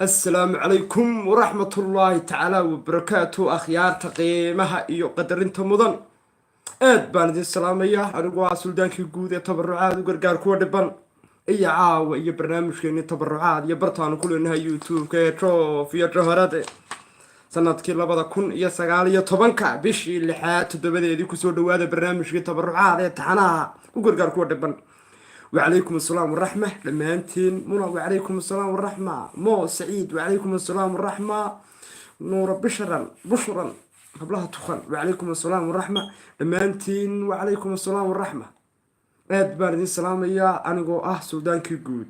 السلام عليكم ورحمة الله تعالى وبركاته أخيار قيمها إيو قدرين تمضن بان دي السلامية أنا قوى سلدان كي قودة تبرعات وقرقار كوا دبان إيا عاوة إيا برنامج كيني تبرعات إيا برطان كل إنها يوتيوب كي تروف إيا جوهرات سنة كي لبدا كون إيا سقال إيا طبانكا بيشي اللي حياة تدبادي دي كسور دوادة برنامج كي تبرعات إيا تحانا وقرقار كوا دبان وعليكم السلام والرحمة لما أنتين منى وعليكم السلام والرحمة مو سعيد وعليكم السلام والرحمة نور بشرا قبلها تخن وعليكم السلام والرحمة لما أنتين وعليكم السلام والرحمة باردين السلام يا أنا سودان كيقود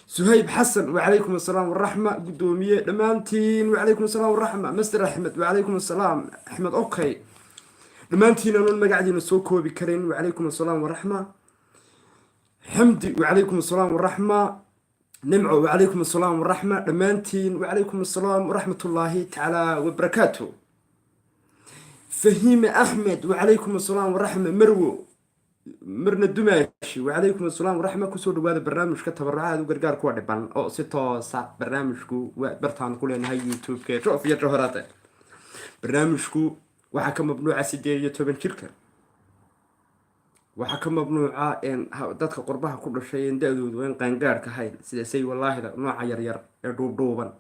سهيب حسن وعليكم السلام والرحمة قدومية لما أنتين وعليكم السلام والرحمة مستر أحمد وعليكم السلام أحمد أوكي لما أنتين أنا ما قاعدين نسوكو بكرين وعليكم السلام والرحمة حمدي وعليكم السلام والرحمة نمعو وعليكم السلام والرحمة لمانتين وعليكم السلام ورحمة الله تعالى وبركاته فهيمة أحمد وعليكم السلام والرحمة مرنا الدماشي وعليكم السلام والرحمة كسور هذا برنامج كتبرعات وقرقار كوردبان أو ستة ساعة برنامجكو وبرتان كلين هاي يوتيوب كي شوف يا جوهراته برنامجكو وحكم مبنوع سيدية توبن شركة waxaa ka mamnuuca dadka qurbaha ku dhashay da-doodu in qaangaarhka hayn sida say wallaahida nooca yaryar ee dhuubdhuuban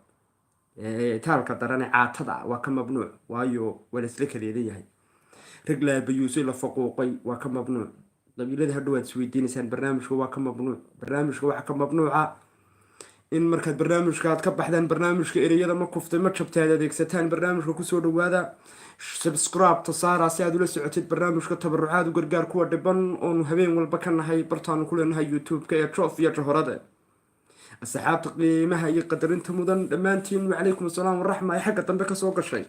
taalka daran ee caatada waa ka mamnuuc waayo waa laisla kaleedayahay rag laabayuusay la faquuqay waa ka mamnuuc qabiilada hadhow aad isweydiinaysaan barnaamijka waa ka mamnuuc barnaamijka waxaa ka mamnuuca in markaad barnaamijka ka baxdaan barnaamijka ereyada ma kuftay ma jabtay aad adeegsataan barnaamijka kusoo dhawaada subscribe tasaara si aad ula socotid barnaamijka tabarucaad u gargaar kuwa dhiban oonu habeen walba ka nahay bartaanu ku leenahay youtube-ka ee trof iyo jahorada asxaabta qiimaha iyo qadarinta mudan dhammaantiin wacalaykum asalaam waraxma ay xagga dambe kasoo gashay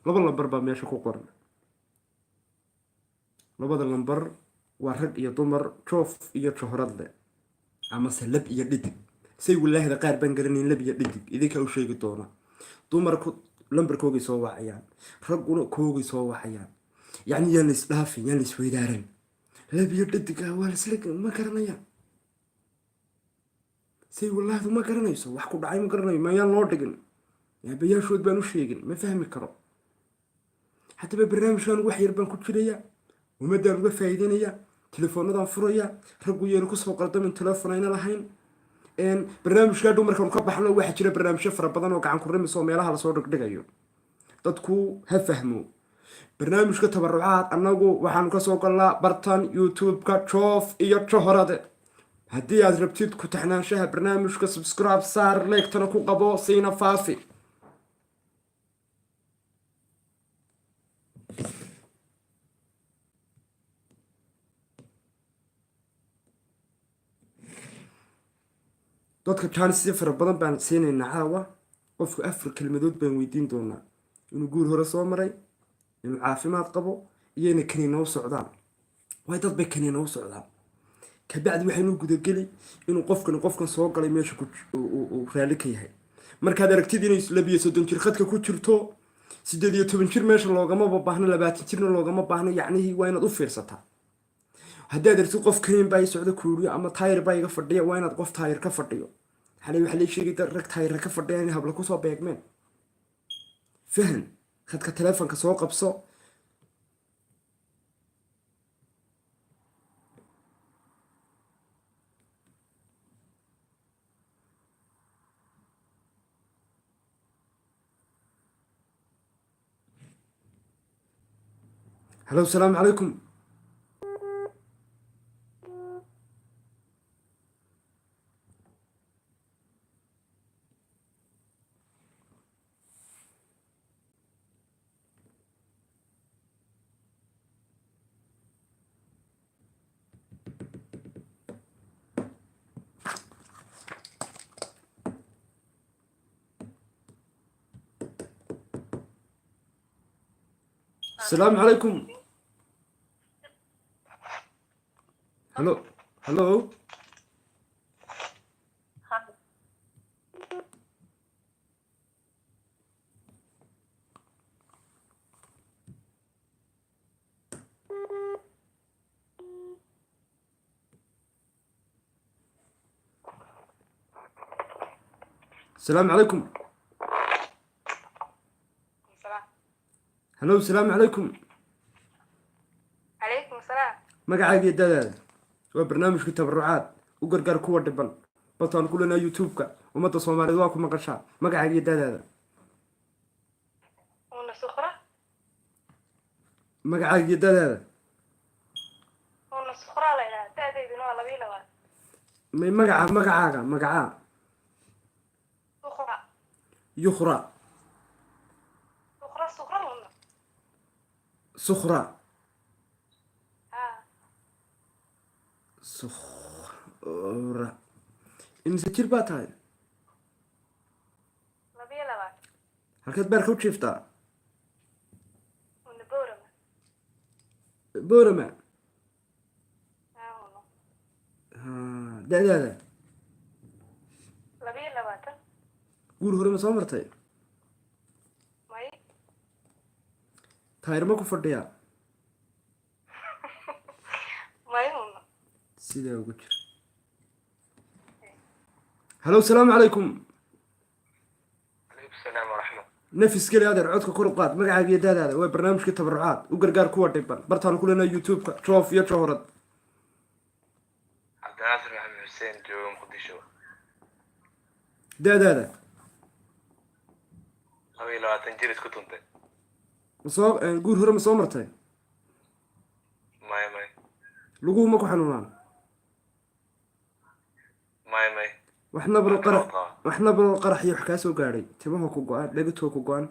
laba lambar baa meesha ku qoran labada lambar waa rag iyo dumar trof iyo jahorad amase lab iyo dhidig say walaahida qaar baan garanayn lab iyo dhidig idinka u sheegi doona dumarku lambarkoogay soo wacayaan ragguna koogay soo wacayaan yacni yaan isdhaafin yaan isweydaaran lab iyo dhidig waa laisla ma garanayaan say walaahdu ma garanayso wax ku dhacay ma garanayo mayaan loo dhigin yaabayaashood baan u sheegin ma fahmi karo haddaba barnaamijkan wax yar baan ku jiraya ummadaan uga faa'iideynaya telefoonadaan furaya raggu yeenu kusoo qaldamin telefoon ayna lahayn barnaamijka dumarkan ka baxno waxa jira barnaamijyo fara badan oo gacan ku rimis oo meelaha la soo dhigdhigayo dadku ha fahmo barnaamijka tabarucaad annagu waxaan ka soo galnaa bartan youtube-ka joof iyo jahorade haddii aad rabtid ku taxnaanshaha barnaamijka subscribe saar leegtana ku qabo siina faafi dadka jaanisyo fara badan baan siinaynaa caawa qofku 4 kelmadood baan weydiin doonaa inuu guur hore soo maray inuu caafimaad qabo iyo inay kaniina u socdaan way dad bay kaniina u socdaan kabacdi waxaynu gudageli inuu qofkan soo galay meesha uu raali ka yahay markaad aragtid inay 32 jir khadka ku jirto 18 jir meesha loogama baahno 20 jirna loogama baahno yacni waa inaad u fiirsataa haddii aad aragtid qof kaniin baa socda kuuriyo ama taayir baa iga fadhiya waa inaad qof taayir ka fadhiyo حالي وحلي شيء قدر رك تاير ركف الدنيا هبلا كوسو بيجمن فهم خد كتلفون كسوق بصو هلو السلام عليكم السلام عليكم هلو هلو السلام عليكم. السلام. هلو السلام عليكم. عليكم السلام. magacaaga iyo dadaada waa barnaamijka tabarucaad u gargaar kuwa dhiban bataan ku leenahay youtube-ka ummadda soomaaliyeed waa ku maqashaa magacaaga iyo dadaada una sukhra. magacaaga iyo dadaada una sukhra la ilaa da'deeduna waa 22. may magacaaga magacaa sukhra. yukhra sukhra una. sukhra ها. sukhra imise jir baa tahay 22. halkeed beerka u jiiftaa una boorama. boorama una. da'daada 22. guur hore ma soo martay may. taayir ma ku fadhiyaa may una. sidaa ugu jir halo asalaamu calaykum. عليكم السلام ورحمة. nafis geli adeer codka kor u qaad magacaaga iyo daadaada waa barnaamijka tabarucaad u gargaar kuwa dhiban bartaan ku leenahay youtube-ka joof iyo johorad عبد الناصر محمد حسين جو مقدشو. daadaada أبي لو تنجرس كنت masoo guur hore ma soo martay ماي laguhu ma ku xanuunaan ماي wax nabro qarax iyo wax kaa soo gaadhay timaha ku go-an dhegitoo ku go-an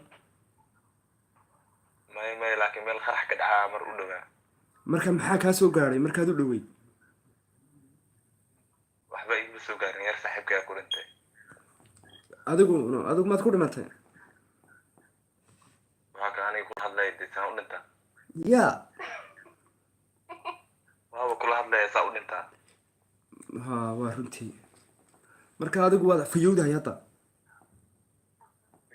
ماي لكن ميل خرح كدعا مر أولوها. marka maxaa kaa soo gaadhay markaad u dhoweyd وحبا يبسو قارن يا صاحب كا كل انت. adigu maad ku dhimatay وهكا أنا يقول هذا يدي ساون انت. yaa وهو كل هذا يساون انت. ha waa runtii marka adigu waad fayowdahay hadda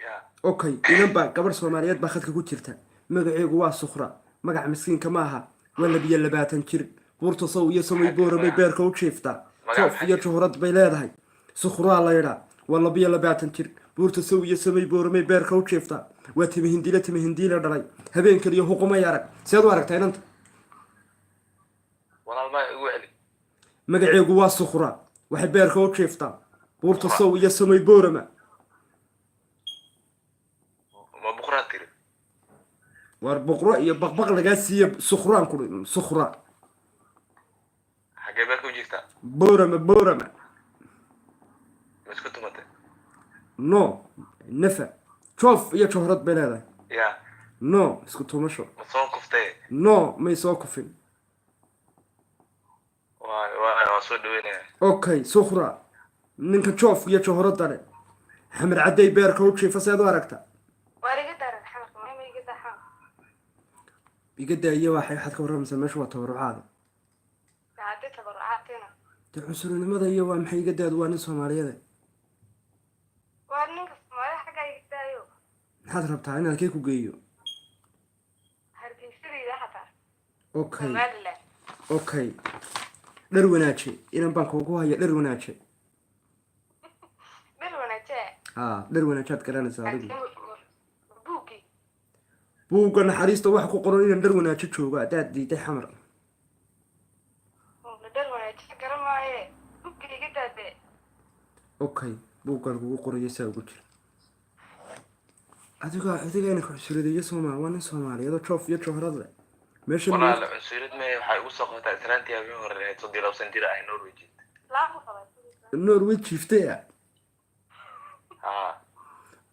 يا okay idan baa gabadh soomaaliyeed baa khadka ku jirta magaceegu waa sukhra magac miskiinka ma aha waa 22 jir buurta sow iyo samay booramay beerka u jiifta joof iyo johorad bay leedahay sukhraa la yidhaa waa 22 jir buurta sow iyo samay booramay beerka u jiifta waa timihindiila dhalay habeen kaliya huqumay arag seed u aragtaa inanta والله ما يقول لي. magaceegu waa sukhra waxay beerka u jiiftaa buurta sow iyo samay boorama ما بكرة تري. waar boqro iyo baqbaq lagaa siiya sukhraan ku sukhra حاجة بالك وجيتا. boorama مش كنت متى. no nafa joof iyo johorad bay leedahay يا no isku tuumasho مصون كفتة. no may soo kufin واي وصل دوينه. okay sukhra ninka joof iyo johorada leh xamar cadday beerka u jiifa seed u aragtaa wariga daran xalaq may iga daxan. iga daayo waxay xad ka warramaysaa meesha waa tabarucaada Saade tabarucaatina. dee cunsurinimada iyo waa maxay iga daadu waa nin soomaaliyeed waa ninka Soomaali xaga iga daayo. maxaad rabtaa in halkee ku geeyo hargeysadayda xataa. okay Somaliland. okay dhar wanaaje inan baan kuugu haya dhar wanaaje bil wanaajee. dhar wanaajaad garanaysaa adigu buugi. buugga naxariista waxa ku qoran inaan dhar wanaajo joogo haddaad diiday xamar una dhar wanaajee garan maaye. buugi iga daadee. okay buuggan kugu qorayo saa ugu jira adigayna kuxusuridayo soomaal waa nin soomaaliyeed oo joof iyo johorad leh meesha والله العنصريات ما waxay ugu soo qotay islantii habeen hore 32 jir ah Norway. laafu qabay. norway jiiftay ها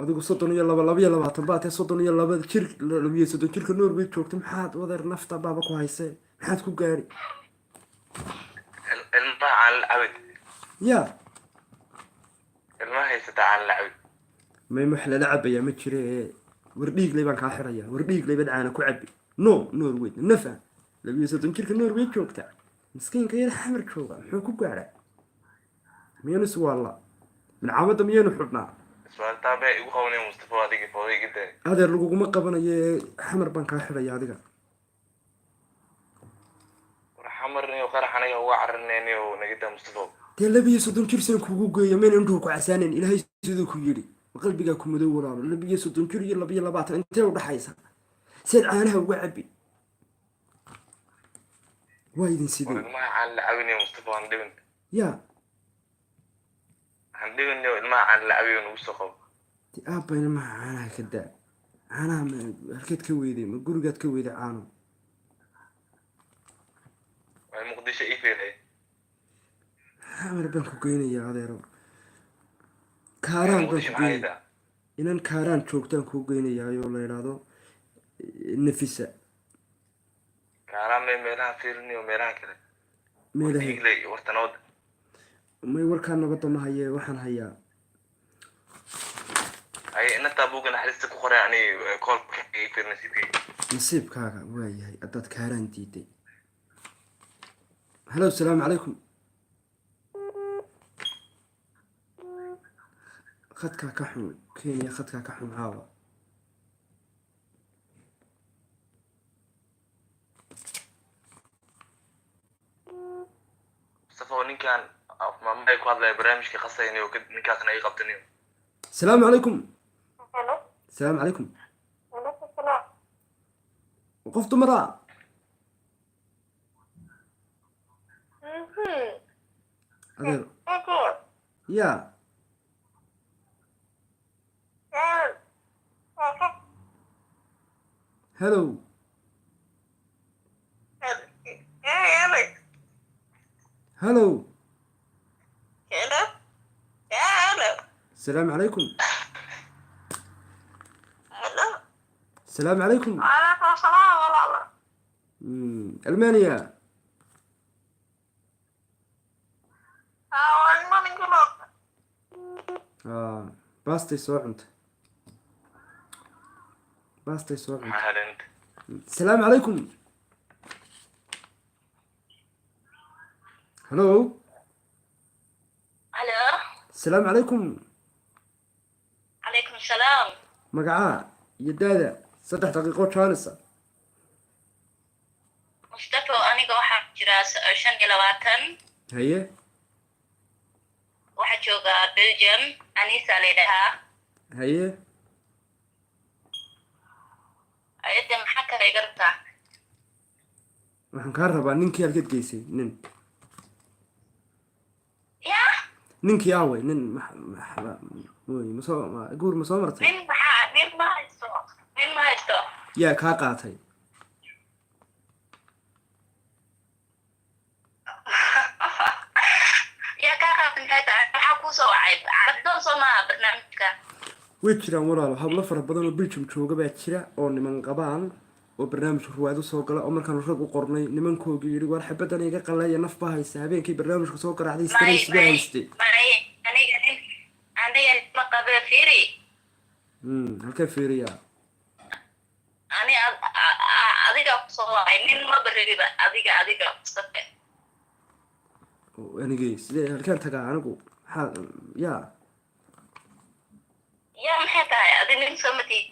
adigu 32 baad tahay 32 jir 32 jirka norway joogta maxaad wadeer nafta baaba ku haysay maxaad ku gaari الماء على العبد. yaa الماء هيستا على العبد. may wax lala cabayaa ma jire wardhiigley baan kaa xirayaa wardhiigley bad caana ku cabi no norway nafa 32 jirka norway joogta miskiinka yar xamar jooga muxuu ku gaaraa miyanu suwaala min caamada miyanu xidhnaa سؤال تابع يقول خوني مصطفى هذيك فوضي جدا. adeer laguguma qabanayo xamar baan kaa xiraya adiga xamarniyo qarax aniga uga cararnayniyo nagida Mustafa dee 32 jir saan kugu geeyo mayna indhuhu ku casaanen ilaahay siduu ku yidhi ma qalbigaa ku madow walaalo 32 jir iyo 22 intee u dhaxaysa seed caanaha uga cabbi waa idin sidee ilmaha aan la caawinayo Mustafa aan dhibin yaa ilmaha aan la caawinayo ugu soo qabo dee aabbayna maha caanaha ka daa caanaha halkeed ka weyday ma gurigaad ka weyday caano way Muqdisho ii fiiray xamar baan ku geynayaa adeero kaaraan baan ku geynaya inan kaaraan joogtaan kuu geynayaa oo la yidhaahdo nafisa kaaraan meelaha fiirinayo meelaha kale meelaha iglay wartanood may warkaa nabadda ma hayee waxaan hayaa ay inta buugan xariista ku qoray ani call ii fiirnay nasiibkaaga waa yahay haddaad kaaraan diiday halo asalaamu calaykum khadkaa ka xun kenya khadkaa ka xun caawa Mustafa ninkan maamay ku hadlay barnaamijka qasaynayo ninkaasna ay qabtanayo asalaamu calaykum Hello. asalaamu calaykum Waalaikum salaam. qof dumara adeer Oke. yaa Oke. hello Hello. hello Hello. Hello. asalaamu calaykum Hello. asalaamu calaykum Waalaikum salaam walaalo. almaniya Waan malin kulo. baastay soo cuntay baastay soo cuntay maxaadint asalaamu calaykum hello Hello. asalaamu calaykum Alaikum salaam. magacaa iyo daada 3 daqiiqo jaanisa Mustafa aniga waxaan jiraa 25. haye Waxaan joogaa Belgium. Anisa leedahaa. haye Ayada maxaa kale iga rabtaa? waxaan kaa rabaa ninkii halkeed geysay Yaa. ninkii aaway nin guur ma soo martay Nin ma haysto. yaa kaa qaatay Yaa kaa qaatan hayta. Maxaa kuu soo wacay? Carabdoon soo maaha barnaamijka. way jiraan walaalo hablo fara badan oo Belgium jooga baa jira oo niman qabaan oo barnaamijka ruwaad u soo gala oo markaan rag u qornay nimankooga yidhi war xabadan iga qalaya naf baa haysa habeenkii barnaamijka soo garaacday stress baa haystay Aniga ma qabe fiiri. halkee fiiriyaa Adiga ku soo wacay. Nin ma bariba. Adiga Mustafa. anigay sidee halkaan tagaa anigu maxaa yaa Yaa maxay tahay? Adiga nin soo matid.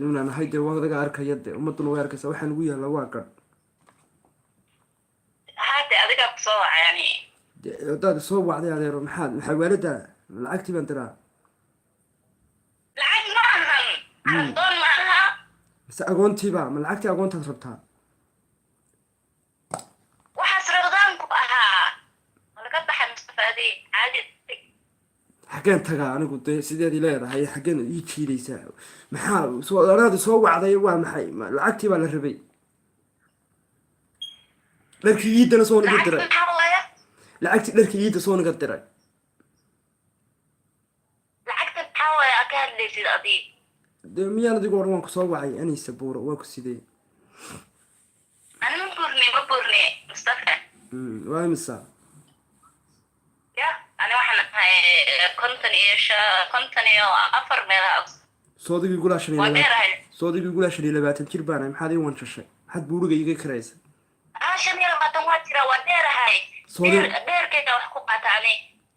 inaan ahay dee waa adaga arkaya dee ummaduna way arkaysaa waxaa nagu yaalla waa gadh Haade adiga ku soo wacay ani. haddaad soo wacday adeero maxaa waalida lacagtii baan diraa Lacag ma ahan. Carabdoon ma aha. mise agoontiiba ma lacagtii agoontaad rabtaa Waxaas rabdaan ku ahaa. Malaga baxay Mustafa adi. Caadi. xaggeen tagaa anigu dee sideed leedahay xaggeen ii jiidaysaa maxaa anaadi soo wacday waa maxay lacagtii baa la rabay dharkii iidana soo niga diray lacagtii dharkii iidda soo niga diray Lacagta maxaa waaye aad ka hadlaysid adi? dee miyaan adigoo dhan waan ku soo wacay anaysa buuro waan ku sidee Ani ma burni Mustafa. waa imisa Ya, ani waxaan ahay 54 meelaha. soodigii gulaa shan iyo Waa labaatan dheerahay. soodigii gulaa 25 jir baanahay maxaad ii wanjashay maxaad buuriga iga karaysa 25 waa jira waa dheerahay. Dheerkayga wax ku qaata ani.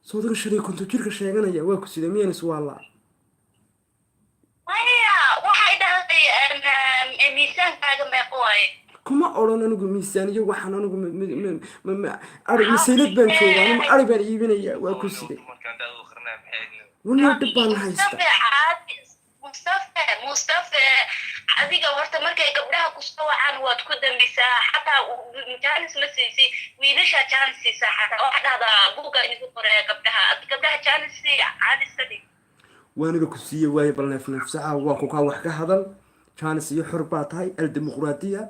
soodiga 50 jirka sheeganaya waa ku sidee miyaan iswaallaa Maya, waxay dhahday miisaankaaga meeqa waaye? kuma odhan anigu miisaaniyo waxaan anigu misaylad baan jooga anigu ari baan iibinayaa waa ku siday waniyo dhib baan haysta mustafa adiga horta markay gabdhaha ku soo wacaan waad ku dambaysaa xataa jaanis ma siisay wiilasha jaanis siisaa xataa waxa dhahdaa buuga inigu qoraya gabdhaha jaanis sii caadi sadi waaniga ku siiye waaye bal neefsaca waa kukaa wax ka hadal jaanis iyo xor baa tahay aldimuqraadiya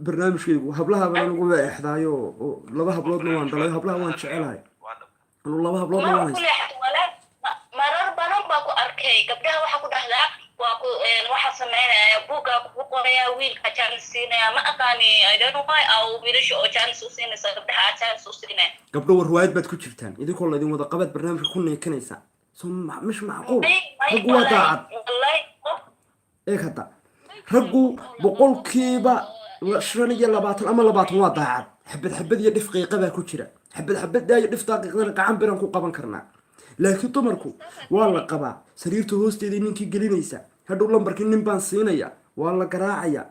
barnaamijkaygu hablahaban anigu waa exdaayo oo laba habloodna waan dhalayo hablaha waan jecelahay anu laba habloodna waan haysta marar badan baa ku arkay gabdhaha waxa ku dhahdaa waxa sameynaya buuga ku qoraya wiilka jaanis siinaya ma aqaani I don't know why aw wiilasha oo jaanis u siinaysa gabdhaha jaanis u siinaya gabdho war riwaayad baad ku jirtaan idinkoo la idin wada qabad barnaamijka ku neekanaysa soo mish macquul raggu waa daacad eeg hadda raggu boqolkiiba 25 ama 20 waa daacad xabad iyo dhif qiiqa baa ku jira xabad iyo dhif daqiiqadana gacan biran ku qaban karnaa laakiin dumarku waa la qabaa sariirta hoosteeda ninkii gelinaysa hadhow lambarkii nin baan siinaya waa la garaacaya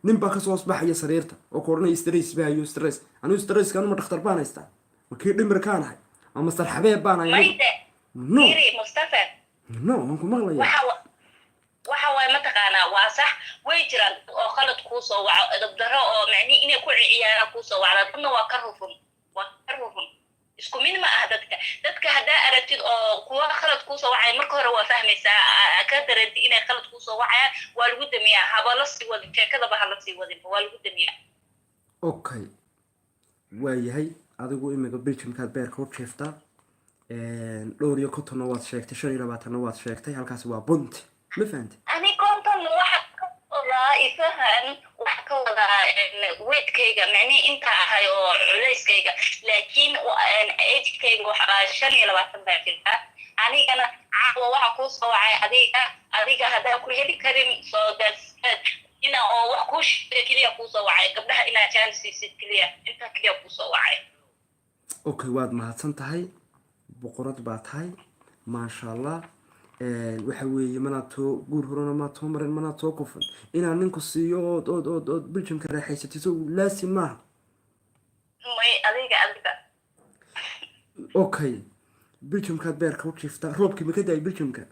nin baa kasoo asbaxaya sariirta oo koornay stress baayo stress anigu stresska anuma dhakhtar baan haystaa markii dhimirkaan ahay ama sarxabeeb baan ahay no mustafa no waan ku maqlayaa waxa way mataqaanaa waa sax way jiraan oo khalad ku soo waco dabdaro oo macni inay ku ciyaaraan ku soo wacda dadna waa ka rufun isku mid ma ah dadka hadaa aragtid oo kuwa khalad ku soo wacay marka hore waa fahmaysaa ka dareenti inay khalad ku soo wacayaan waa lagu damiyaa haba la sii wadin sheekadaba ha la sii wadin waa lagu damiyaa okay waayahay adigu imiga Belgiumkaad beerka u jeeftaa dhowr iyo 50 waad sheegtay 25 waad sheegtay halkaas waa bunti ma fahanti ani konton waxa ka ifahan waxa ka wada weedkayga macni inta ahay oo culeyskayga laakiin age-kayga waxa 25 baa jirta anigana caawa waxa ku soo wacay adiga hadaa ku heli karin soo dasad ina oo wax ku kaliya ku soo wacay gabdhaha ina chance kaliya inta kaliya ku soo wacay okay waad mahadsan tahay boqorad baa tahay maasha Allah waxa weeye manaato guur horena ma too marin manaato kufan inaan ninku siiyo oo Belgiumka raaxaysatiso laasin ma may adiga okay Belgiumka beerka u jiifta roobkii ma ka daay Belgiumka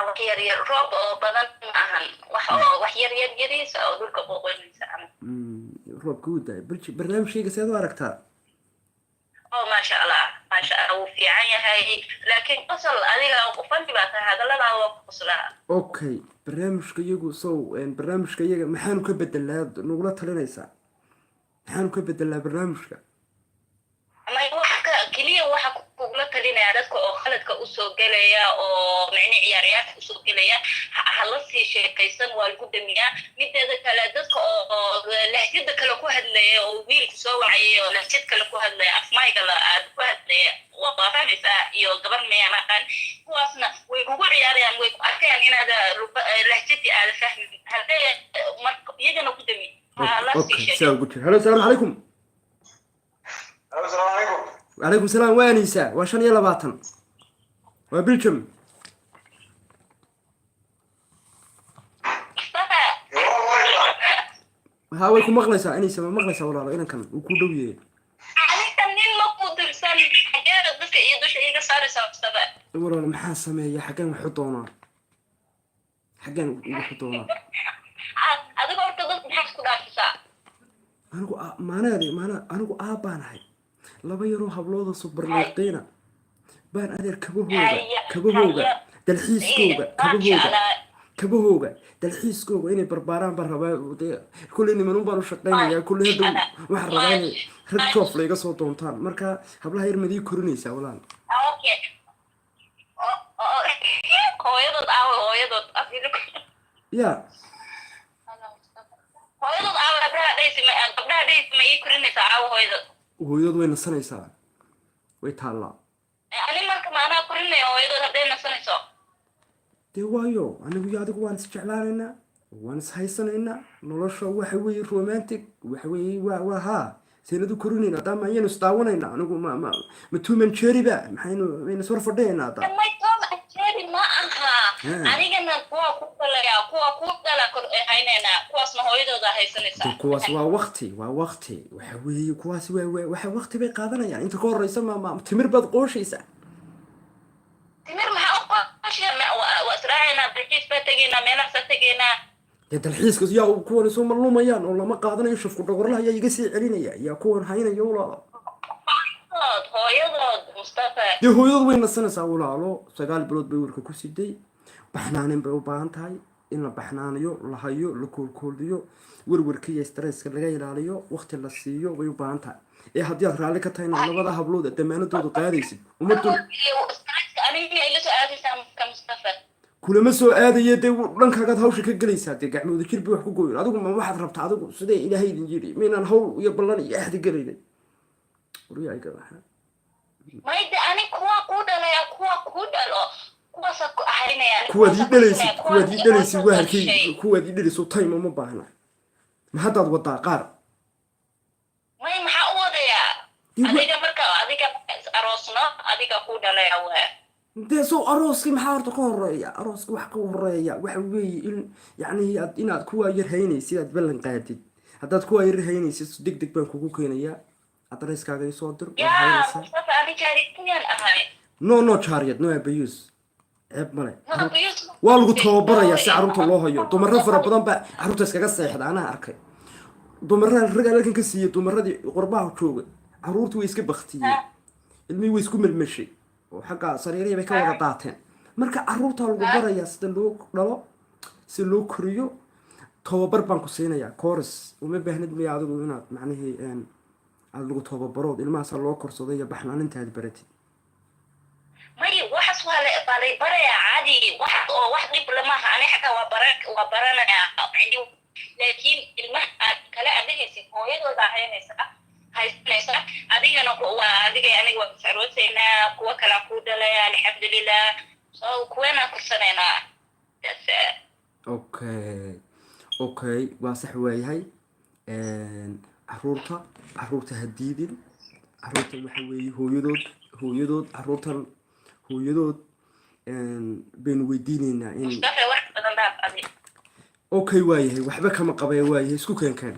wax yar roob oo badan ma ahan wax yar yariisa oo dhulka qoqoynaysa roobka u daay barnaamijkayga seed u aragtaa ما شاء الله وفي عينها لكن قصل أديها وقفني بعدها هذا لا هو قصلها أوكي برنامج كيجو برنامج كيجو محانو كبدل لا نقولها لنيسا محانو كبدل لا برنامج ما يوحك كلية وحك قولت لنا عددك أو خلدك أسوق جليا أو معني عياريات أسوق جليا هلصي شيء كيسن والقدمية مدة كلادك أو لهجتك لكو هدلي أو ويلك سوعي أو لهجتك لكو هدلي أفماي قال أدكو هدلي وقفاني يو قبل ما يمكن هو أصلا ويقول عياريان ويقول أكيد إن هذا لهجتي على فهم هذا يجنا قدمي أوكي هلا السلام عليكم السلام عليكم وعليكم السلام وانيسا وشان يلا باطن وبلجم هاويكم مغلسة انيسا ما مغلسة ولا انا كان وكو دويه انا كان نين ما قدرسان حاجه dadka iyo dusha iga saaraysa waqtada walaal maxaa sameeyaa xagan xudoona xagan ugu xudoona adiga horta dad maxaa ku dhaafaysaa anigu aabbaanahay laba yaroo hablooda subarleeqeena baan adeer kabahooga dalxiiskooga inay barbaaraan baan rabaa kulley niman baan u shaqaynayaa kulley hadhow waxaan rabaa inay rag joof layga soo doontaan marka hablaha yar madii korinaysaa walaal ya hooyadod way nasanaysaa way taallaa dee waayo anigu iyo adigu waan isjeclaanaynaa waan ishaysanaynaa nolosha waxa weeye romantic waxa weeye waa haa seenadu korinayna hadaa maayaynu isdaawanaynaa anigu ma tuuman jeriba maynu iswar fadhiyaynaa hadaa anigana kuwa ku dhalaya kuwa ku dhala kor haynayna kuwaasna hooyadooda haysanaysaa kuwaas waa waqti waxa weeye kuwaas waxa waqti bay qaadanayaan inta ka horeysa ma timir baad qooshaysaa timir maxaa u qooshiya waa israacaynaa dalxiis baa tegaynaa meelahaasa tegaynaa dee dalxiiskaas yaa kuwan isu malumayaan oo lama qaadanayo shafku dhogorlaha ayaa iga sii celinaya yaa kuwan haynaya walaalo hooyadood mustafa dee hooyadood way nasanaysaa walaalo 9 bilood bay warka ku siday baxnaanin bay u baahan tahay in la baxnaaniyo la hayo la koolkooliyo warwarka iyo stresska laga ilaaliyo waqti la siiyo way u baahan tahay ee haddii aad raalli ka tahay labada hablood damaanadooda qaadaysid ummaddu aniga ila soo aadaysaa mustafa kulama soo aadaya dee dhankaagaad hawsha ka gelaysaa dee gacmooda jirbi wax ku gooyin adigu ma waxaad rabtaa adigu sidee ilaahay idin yidhi maynaan hawl iyo ballan iyo axdi gelaynay wariyayga waxaa mayda ani kuwa ku dhalaya kuwa ku dhalo kuwaasa ku ahaynayaan kuwaad ii dhalaysid waa halkay kuwaad ii dhalayso time uma baahna ma haddaad wadaa qaar may maxaa u wadayaa adiga aroosno adiga ku dhalaya waa dee soo arooskii maxaa horta ka horeeya arooska wax ka horeeya waxa weeye in yacni inaad kuwaa yar haynaysid aad ballan qaadid haddaad kuwaa yar haynaysid deg deg baan kugu keenayaa adreskaaga isoo dir no jaariyad no abayus ceeb male waa lagu tababarayaa si carruurta loo hayo dumaro fara badan baa carruurta iskaga seexda anaa arkay dumarada ragaa halkan ka siiyey dumaradii qurbaha jooga carruurtii way iska baktiyeen ilmihii way isku melmeshay oo xagga sariirihii bay ka wada daateen marka carruurta lagu barayaa sida loo dhalo si loo koriyo tababar baan ku siinayaa course uma baahnid miya adigu inaad macnihii aad lagu tababarood ilmahaasa loo korsaday iyo baxnaanintaad baratid may waxaas waa lay barayaa caadi wax dhib lamaha ani xataa waa baranayaa laakiin ilmaha aad kala adagaysid hooyadooda haysanaysa adigana aniga waa saroosaynaa kuwa kalaa ku dhalaya alxamdulilah so kuwanaan korsanaynaa okay waa sax waayahay caruurta hadiidin caruurta waxa weeye hooyadood caruurtan hooyadood baynu weydiinaynaa in okay waayahay waxba kama qabee waayahay isku keenkeen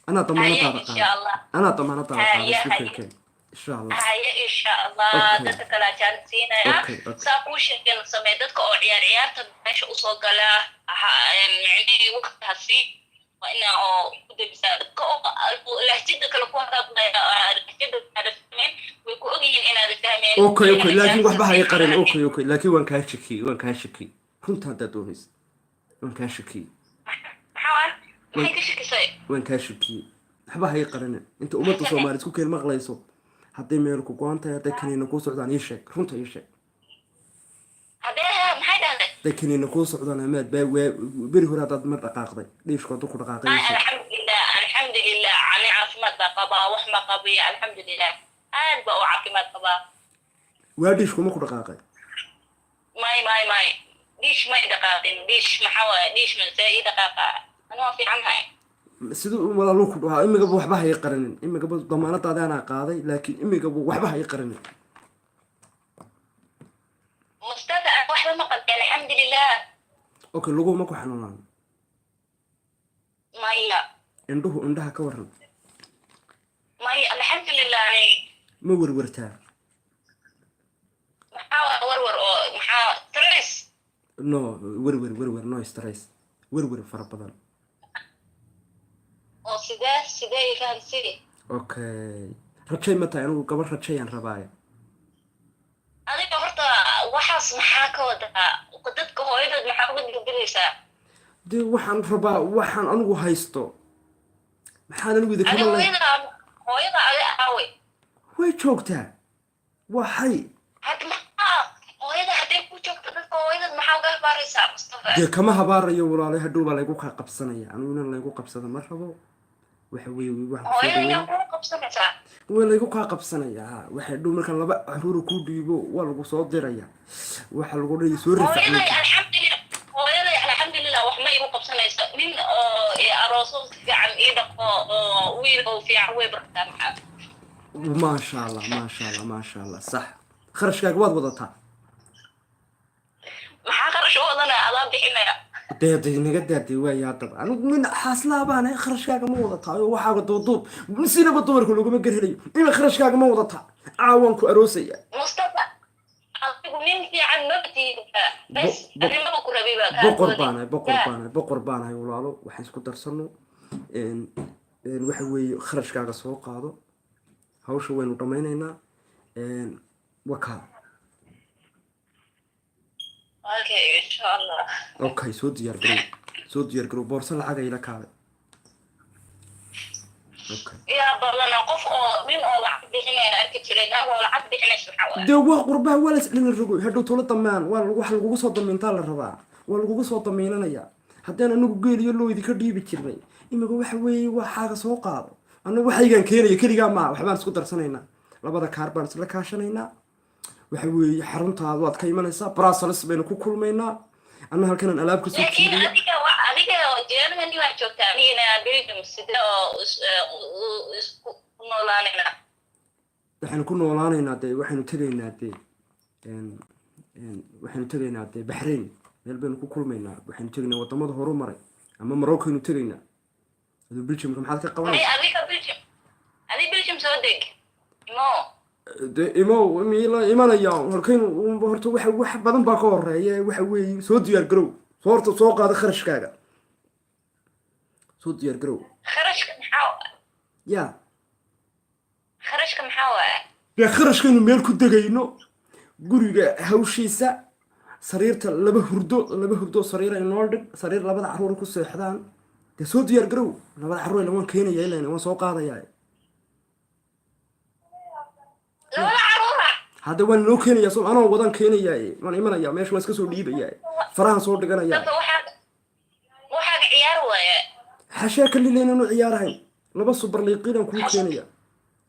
anaa damaanadaada qaada isku keenkeen insha allah dadka kala jaansiinaya saa kuu sheegen samee dadka oo ciyaarta meesha usoo gala micnihii waqtihaasi waa inaa oo ku debisaa dadka oo lahjada kale ku hadlaya lahjada aada fahmeen way ku ogyihiin inaada fahmeen okay laakiin waxba hay qarin okay laakiin waan kaa shakiyey runta haddaad doonaysa waan kaa shakiyey maxay ka shakisay waan kaa shakiyey waxba hay qarin inta ummadda soomaali isku keen maqlayso hadday meel ku go-an tahay hadday kaniina kuu socdaan ii sheeg runta ii sheeg maxay dhahday hadday kaniina kuu socdaan amaad beri hore haddaad ma dhaqaaqday dhiishkooda ku dhaqaaqay alxamdulilah ani caafimaad baa qabaa wax ma qabiya alxamdulilah aad baa u caafimaad qabaa waa dhiishkuma ku dhaqaaqay may dhiish may dhaqaaqin dhiish maxaa waaye dhiish masee ii dhaqaaqa ani waa fiicanhay siduu walaaluu ku dhahaa imigaba waxba hay qarinin imigaba damaanadaada anaa qaaday laakiin imigaba waxba hay qarinin mustafa waxba ma qabta alxamdulilah okay laguma ku xanuunaan maya indhaha ka waran maya alxamdulilah ma werwertaa maxaa warwar oo maxaa stress no werwer no stress werwer fara badan oo sidee fahansi okay rajay ma tahay anigu gabar rajayaan rabaayo adiga horta waxaas maxaa ka wadaa dadka hooyadood maxaa uga dirdiraysaa dee waxaan rabaa waxaan anigu haysto maxaan anigu idin hooyada adi aawe way joogtaa waxay hooyada hadday ku joogto dadka hooyadood maxaa uga habaaraysaa mustafa dee kama habaarayo walaalay hadhow baa laygu kaa qabsanaya anigu inan laygu qabsado ma rabo waxa weeye waa laygu kaa qabsanayaa waxay dhow markaan 2 caruur ku dhiibo waa lagu soo diraya waxa lagu dhigay soo rafacay hooyaday alxamdulilah wax ma igu qabsanayso nin oo arooso fiican ii dhaqo oo wiil oo fiican way bartaa maxaa maasha allah sax kharashkaaga waad wadataa maxaa dee naga daadee waaya haddaba anigu min xaaslaabaan kharashkaaga ma wadataa oo waxaaga duuduub sinaba dumarka laguma gerhelayo ima kharashkaaga ma wadataa caawaan ku aroosaya mustafa adigu nin fiican mabtiida bes animaba ku rabi baa boqor baanahay walaalo waxaan isku darsano waxa weeye kharashkaaga soo qaado hawsha waynu dhammaynaynaa wakaa okay insha allah okay soo diyaar garow boorso lacag ayla kaalay okay yaa balana qof oo nin oo lacag bixinaya arki jiray oo lacag bixinaysa maxaa waaye dee waa qurbaha waa las dhina rogo hadhow tolo damaan wax lagugu soo damiintaa la rabaa waa lagugu soo damiinanayaa haddaan anagu geeliyo loo idinka dhiibi jirnay imika waxa weeye waa xaaga soo qaado anagu waxaygaan keenaya keligaa maaha waxbaan isku darsanaynaa labada kaar baan isla kaashanaynaa waxa weeye xaruntaadu waad ka imanaysaa brussels baynu ku kulmaynaa anna halkanaan alaab ka soo jiidaya adiga oo Germany waa joogtaa anigana Belgium sida oo isku noolaanayna waxaynu ku noolaanaynaa dee waxaynu tegaynaa dee Bahrain meel baynu ku kulmaynaa waxaynu tegaynaa wadamada horu maray ama Morocco aynu tegaynaa aduu Belgium maxaad ka qabanaysaa adiga Belgium soo deg imo imanaya halkaynu horta wax badan baa ka horeeya waxa weeye soo diyaar garow soo qaado kharashkaaga soo diyaar garow kharashka maxaa waaye dee kharashkaynu meel ku degayno guriga hawshiisa sariirta laba hurdo sariir inoo dhig sariir labada carruur ku seexdaan dee soo diyaar garow labada carruur ila waan keenaya ilaa waan soo qaadayaa hadda waan loo keenayaa soo anoo wadan keenayaa waan imanayaa meesha waan iska soo dhiibayaa farahan soo dhiganayaa waxaad ciyaar waaye xashee kalile inaanu ciyaarahayn laba super liiqiinaan kuu keenaya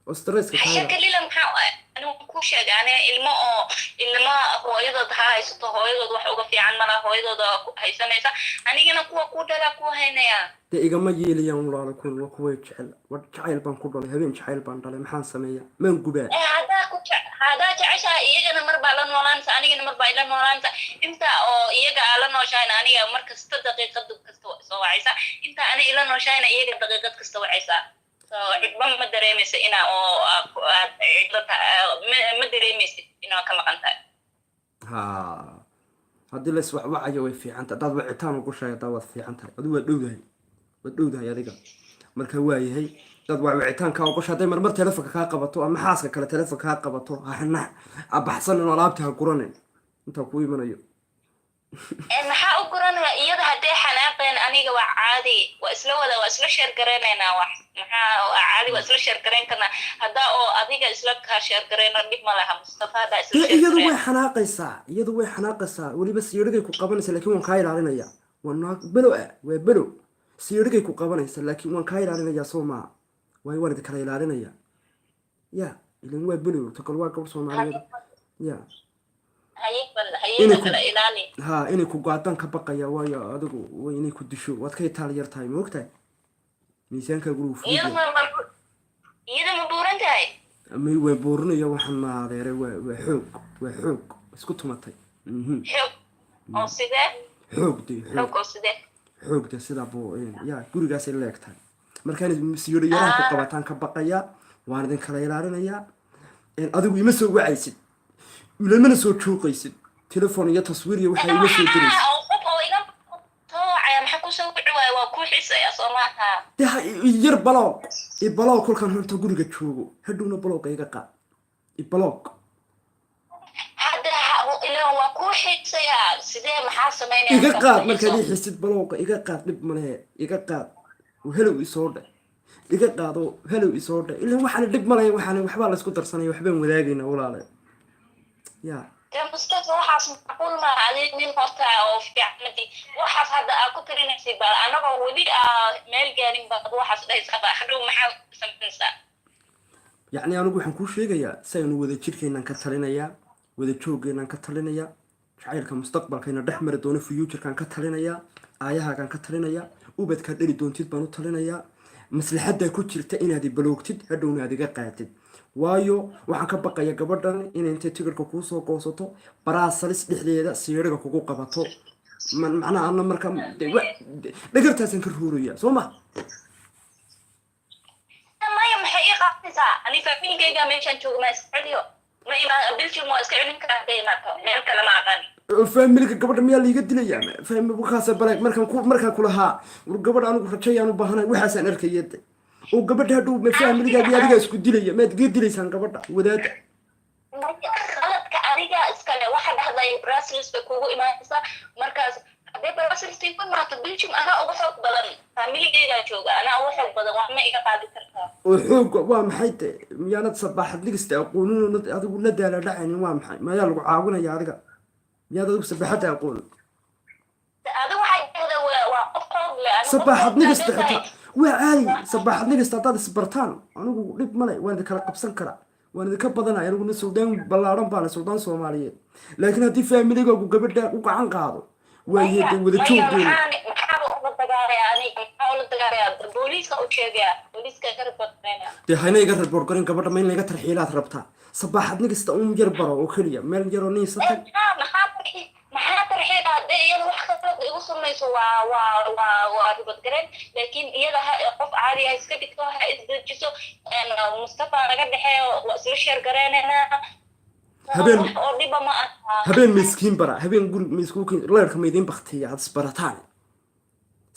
oo stresska xashee kalile maxaa waaye anigu ku sheegane ilmo hooyadood ha haysato hooyadood wax uga fiican malaha hooyadooda haysanaysa anigana kuwa ku dhala ku haynaya dee igama yeelayaan walaalo kuwa jacayl baan ku dhalay habeen jacayl baan dhalay maxaan sameeyaa maan gubaa hadaa jeceshaha iyagana mar baa la noolaanaysa anigana mar baa ila noolaanaysa inta oo iyaga aa la nooshahayna aniga mar kasta daqiiqad kasta soo wacaysa inta ana ila nooshahayna iyaga daqiiqad kasta wacaysa cidba ma dareemaysa inaa oo ma dareemaysid inaa ka maqan tahay haddii la iswacwacayo way fiicanta haddaad wacitaan ugu sheegay haddaa waad fiican tahay adigu waad dhowdahay adiga marka waayahay dad waa wicitaanka ogosha hadday marmar telefonka kaa qabato ama xaaska kale telefonka kaa qabato baxsan in alaabta ha guranin intaa kuu imanayo maxaa u guranaya iyada hadday xanaaqeen aniga waa caadi waa isla sheer garaynaynaa wax maxaa caadi waa isla sheer garayn karnaa haddaa oo adiga isla kaa sheer garayno dhib ma laha Mustafa haddaa isla sheer iyadu way xanaaqaysaa weliba siirigay ku qabanaysa laakiin waan kaa ilaalinaya waa belo siirigay ku qabanaysa laakiin waan kaa ilaalinayaa soo maa way waan kala ilaalinaya ya ilan waa belo takal waa gabadh Soomaaliyeed ya inay ku gaadaan ka baqaya waayo adigu way inay ku disho waad ka itaal yar tahay ma ogtahay miisaanka gurigu iyada ma buuran tahay way buurinaya waxaan ma adeeray waa xoog isku tumatay oo sidee xoog de sida buu ya gurigaas ay leegtahay markaan siiro yaraha ku qabataan ka baqaya waan idin kala ilaalinayaa adigu ima soo wacaysid ilamana soo jooqaysid telefoon iyo taswiir iyo waxa ima soo diraysid yar baloog kolkaan horta guriga joogo hadhowna balooga iga qaad ibaloog iga qaad markaad ii xisid balooga iga qaad dhib malehe iga qaad helow isoo dhe iga qaado helow isoo dhe ilan waxaana dhib malahe waxbaa laysku darsanaya waxbaan wadaagayna walaale ya Mustafa waxaas macquul ma adig nin horta oo fiicnadi waxaas hadda aad ku tirinaysid bal anagoo weli meel gaarin baad waxaas dhaysaa hadhow maxaa samaysaa yacni anigu waxaan kuu sheegayaa saynu wada jirkeenan ka talinayaa wada joogeenan ka talinayaa jacaylka mustaqbalkayna dhex mari doono futurekan ka talinayaa aayahaagan ka talinayaa ubadkaad dhali doontid baan u talinayaa maslaxaddaa ku jirta inaad baloogtid hadhowna aad iga qaatid waayo waxaan ka baqaya gabadhan inay intay tigirka kuu soo goosato baraasalis dhexdeeda siiriga kugu qabato macnaha ana marka dhagartaasan ka ruuraya soo ma maya maxay ii qaadaysaa ani familkayga meeshaan joogo ma iska celiyo ma imaan biljim waa iska celin karaa hadday imaato meel kale ma aqaan faamiliga gabadha miyaa liiga dilayaa fahmi waxaas balaag markaan kulahaa war gabadha anigu rajayaan u baahanahay waxaasaan arkayay oo gabadha hadhow ma faamiligaagii adigaa isku dilaya maad iga dilaysaan gabadha wadaada qaladka adiga iskale waxa dhahday Brussels bay kugu imaanaysaa markaas hadday Brussels ku imaato biljim anaa uga xoog badan familkayga jooga anaa uga xoog badan wax ma iga qaadi kartaa oo xoog waa maxay miyaanad sabaxad ligista aqoonina adigu la daala dhacaynin waa maxay mayaa lagu caawinaya adiga miyaad adigu sabaxada aqoon adigu waxay dhahday waa qof xoog leh sabaxad ligista xitaa waa caadi sabaxad ligista haddaad isbartaan anigu dhib male waan idin kala qabsan karaa waan idinka badanaya aniguna suldaan ballaaran baana suldaan soomaaliyeed laakiin haddii faamiligaagu gabadha u gacan qaado waaye dee wada jooggeena dee hayna iga report garin gabadha ma in layga tarxiilaad rabtaa sabaxad nigista un yar baro oo keliya meel yaroo niisatay maxaa tarxiil hadday iyada wax kale igu samayso waa ribad garan laakiin iyada qof caadi ha iska dhigto ha isdejiso mustafa naga dhexeeyo waa isla sheer gareenayna habeen oo dhiba ma aha habeen miskiin bara habeen guri miskiin leerka ma idin baktiya had isbarataan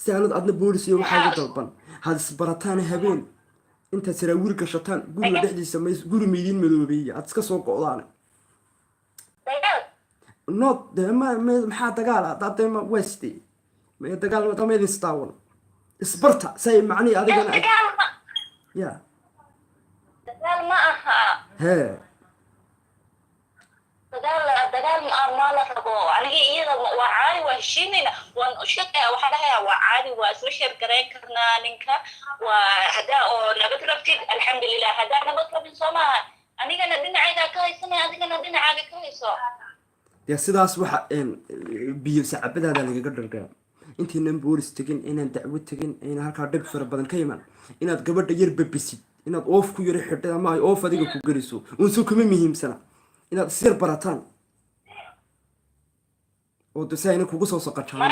si aanad adna boolis iyo waxaa ugu dalban had isbarataan habeen inta saraawiil gashataan guriga dhexdiisa guri ma idin madoobeeya had iska soo go'daan not maxaa dagaal hadda ma west ma dagaal ma idin staawan isbarta say macni adigana ya dagaal ma aha hee dagaal ma la rabo aniga iyada waa caadi waa heshiinayna waan u sheegayaa waxaa dhahayaa waa caadi waa isla sheer garayn karnaa ninka waa haddaa oo nabad rabtid alxamdulilah haddaa nabad rabin soo maaha anigana dhinacaygaa ka haysanaya adigana dhinacaaga ka hayso dee sidaas waxa biyo sacabadaada lagaga dhargaa intaynan boolis tegin inaan dacwo tegin ayna halkaa dhib fara badan ka iman inaad gabadha yar babisid inaad oof ku yaro xidhay ama ay oof adiga ku geliso unso kuma muhiimsana inaad isyar barataan oo dase ayna kugu soo soqojaan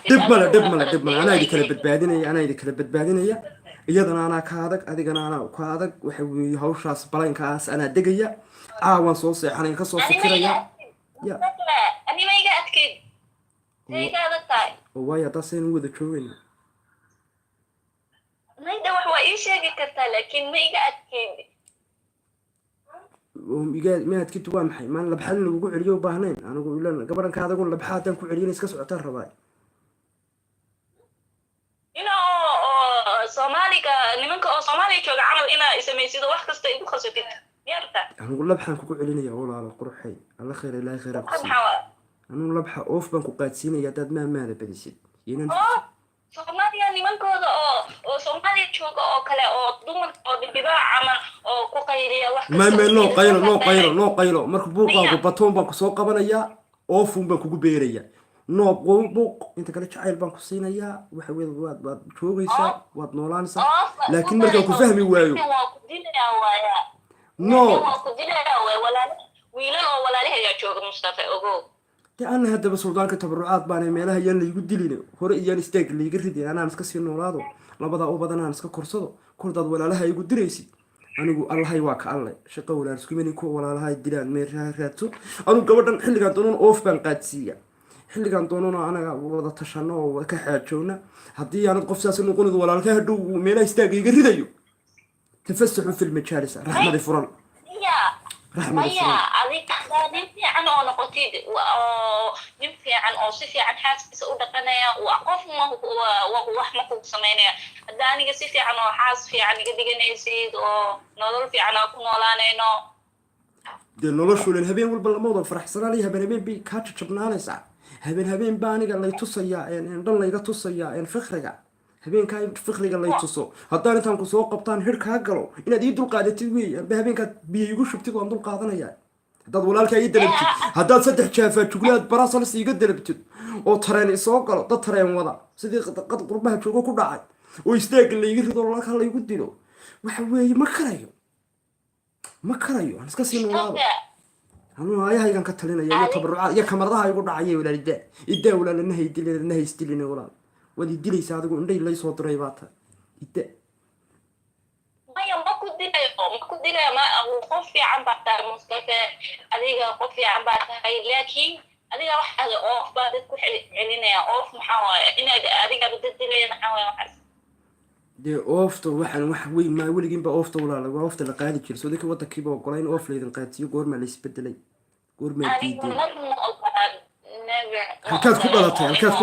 dhib male anaa idi kala badbaadinaya iyadana anaa ka adag adigana anaa ka adag waxa weeye hawshaas balankaas anaa degaya caawaan soo seexanaya kasoo fikiraya ya animayga adkeyd sayga adag tahay oo waayo haddaa saynu wada joogayna mayda wax waa ii sheegi kartaa laakiin ma iga adkeyd ma adkeyd waa maxay maan labxad in lagugu celiyo u baahnayn anigu ilan gabadhanka adagu labxaadaan ku celiyana iska socotaan rabaa soomaaliga nimanka oo soomaaliya jooga camal inaa samaysido wax kasta igu khasatid yarta anigu labxaan kugu celinaya walaalo qurxay alla khayr ilaahay khayra ku siiyo anigu labxa oof baan ku qaadsiinaya haddaad maamaada badisid soomaaliya nimankooda oo soomaaliya jooga oo kale oo dumarka oo dibaac camal oo ku qayliya wax noo qaylo marka buuqaagu batoon baan kusoo qabanayaa oofuun baan kugu beerayaa noo buuq inta kale jacayl baan ku siinayaa waxa weeye waad joogaysaa waad noolaanaysaa laakiin markaan ku fahmi waayo wiilal oo walaalaheeyaa jooga mustafa ogow dee ana haddaba suldaanka tabarucaad baana meelaha yaan laygu dilin hore iyaan istaag layga ridin anaan iska sii noolaado labadaa u badan aan iska korsado kordaad walaalaha igu diraysid anigu allahay waa ka alle shaqo walaal iskumani kuwa walaalaha dilaan meeraha raadso anigu gabadhan xilligaan doonan oof baan qaadsiiya xilligaan doonana anaga wada tashano oo ka xaajoona haddii aanad qof saas noqonid walaalka hadhow meelaha istaaga iga ridayo tafasaxu fi lmajaalis raxmadi furan maya adiga hadaa nin fiican oo noqotid oo nin fiican oo si fiican xaaskiisa u dhaqanaya qof wax ma kugu samaynaya hadda aniga si fiican oo xaas fiican iga dhiganaysid oo nolol fiican aan ku noolaanayno dee noloshuulen habeen walba lama wada faraxsanaanaya habeen bay kaa jajabnaanaysaa habeen baa aniga lay tusayaa dhan layga tusayaa fikriga habeenkaa fikriga lay tuso haddaan intaan ku soo qabtaan hir kaa galo inaad ii dulqaadatid wey amba habeenkaad biyo igu shubtid waan dulqaadanaya haddaad walaalkaa ii dalabtid haddaad 3 jaafaa juglaad barasalis iiga dalabtid oo tareen isoo galo dad tareen wada sidii qad qurbaha joogo ku dhacay oo istaaga layga rido walaalkaa laygu dilo waxa weeye ma karayo aan iska sii noolaado anuu ayahaygan ka talinaya iyo tabarucaad iyo kamaradaha igu dhacaya walaal iddaa walaal lana haysdilin walaal waad idilaysa adigu indhay lay soo diray baa ta idda maya ma ku dilayo ma qof fiican baa tahay Mustafa adiga qof fiican baa tahay laakiin adiga waxaad oof baa dad ku celinaya oof maxaa waaye inaad adiga dad dilayna maxaa waaye waxaas dee oofta waxaan wax weyn maa weligiinba oofta walaala waa oofta la qaadi jiro soo dadka waddankiiba ogola in oof laydin qaadsiiyo goormaa la isbedelay goormaa diiday halkaad ku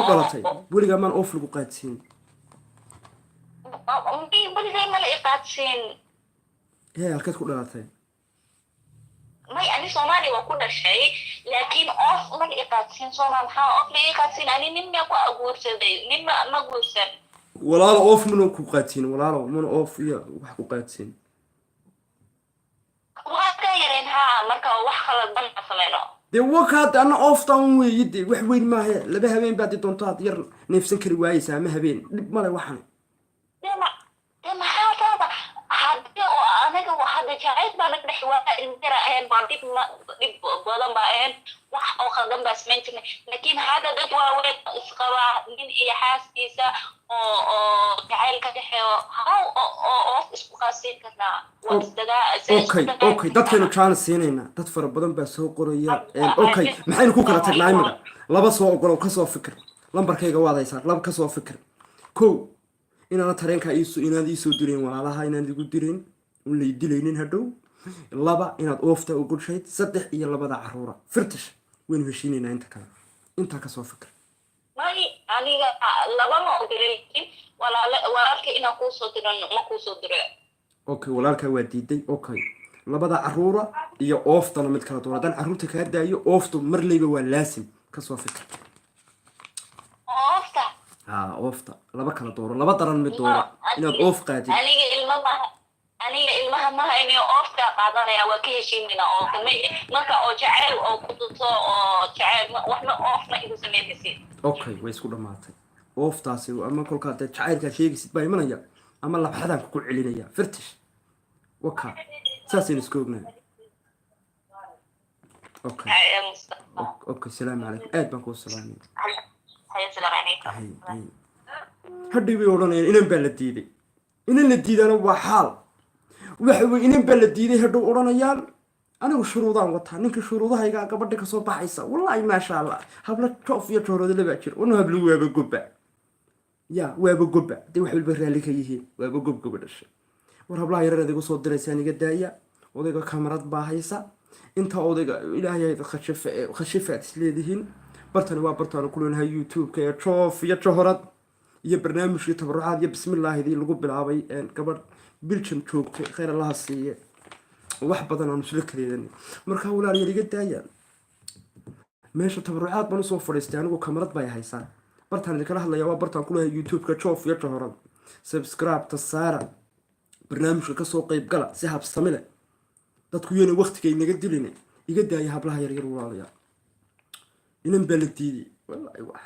dhalatay weligaa maan oof lagu qaadsiin weligay ma la iqaadsiin halkaad ku dhalatay may ani Soomaali waa ku dhashay laakiin oof ma la iqaadsiin Soomaali maxaa oof la iqaadsiin ani nin ma ku aguursaday nin ma guursan walaalo oof mana ku qaadsiin walaalo mana oof iyo wax ku qaadsiin waa ka yareen marka wax khaldan ma sameeyno dee wakaad ana ooftaan weeye dee wax weyn maahe laba habeen baad doonto aad yar neefsan kari waayeysaa ama habeen dhib male waxan dee maxaa taada haddii oo anaga hadda jacayl baa naga dhex waa ilmira ahayn baa dhib badan baa ahayn wax oo khaldan baa samayn jirnay laakiin hadda dad waaweyn isqabaa nin iyo xaaskiisa oo jacayl ka dhexeeyo oo isku qaasiin karnaa okay dadkaynu jaan siinayna dad fara badan baa soo qoraya okay maxaynu ku kala tagnaa imiga laba soo ogolow ka soo fikir lambarkayga waad haysaa laba ka soo fikir kow inaana tareenka inaad iisoo direen walaalaha inaad igu direen un lay dilaynin hadhow laba inaad oofta u gudhayd saddex iyo labada caruura firtish waynu heshiinaynaa inta kale intaa ka soo fikir aniga laba ma ogolin walaalka inaan kuusoo diran ma kuusoo diro okay walaalkaa waa diiday okay labada caruura iyo ooftana mid kala doora haddaan caruurta kaa daayo ooftu marlayba waa laasim ka soo fikir oofta laba kala dooro laba daran mid doora inaad oof qaadid aniga ilmaha ma hayni oofka qaadanaya waa ka heshiinayna oo marka oo jacayl oo ku tuso oo jacayl waxna oofna igu sameynaysid okay way isku dhamaatay ooftaasi ama kolkaa dee jacaylkaa sheegaysid baa imanaya ama labxadaan ku celinaya firtish waka saasaynu isku ognahay okay salaamu calaykum aad baan kuu salaamay hadhow bay odhanayaan inan baa la diiday inan la diidana waa xaal waxa wey inan baa la diiday hadhow odhanayaan anigu shuruudaan wataa ninka shuruudahayga gabadha kasoo baxaysa wallaahi maasha allah habla joof iyo joorodale baa jira wana hablo waaba gobba waaba gobba hadday wax walba raalli ka yihiin waaba gobgoba dhashay war hablaha yarar adigu soo diraysaan iga daaya odayga kamarad baa haysa intaa odayga ilaahay khashifaad isleedihiin bartani waa bartaanu ku leenahay youtube-ka ee joof iyo johorad iyo barnaamijkii tabarucaad iyo bismillaahidii lagu bilaabay gabadh biljan joogtay khayr allaha siiye wax badan aanu isla kaleedan markaa walaal yar iga daayaan meesha tabarucaad baan usoo fadhiistay anigu kamarad bay haysaa bartaan idinkala hadlaya waa bartaan ku leeyahay youtube-ka joof iyo johorad subscribe-ta saara barnaamijka kasoo qayb gala si habsami leh dadku yana waqtigay naga dilin iga daaya hablaha yaryar walaalayaa inan baa la diiday wallaahi wax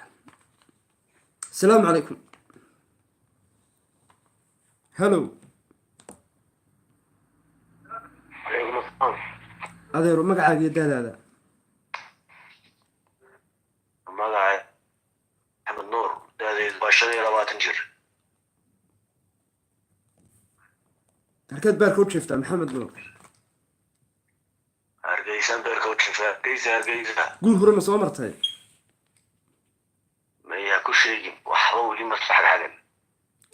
asalaamu calaykum hello adeero magacaaga iyo daadaada magaca maxamed nuur daadeedu waa 25 jir halkaad baarka u jeeftaa maxamed nuur hargeysan beerka u jiifaa hargeysa guur hore ma soo martay maya ku sheegin waxba weli ma saxaxagan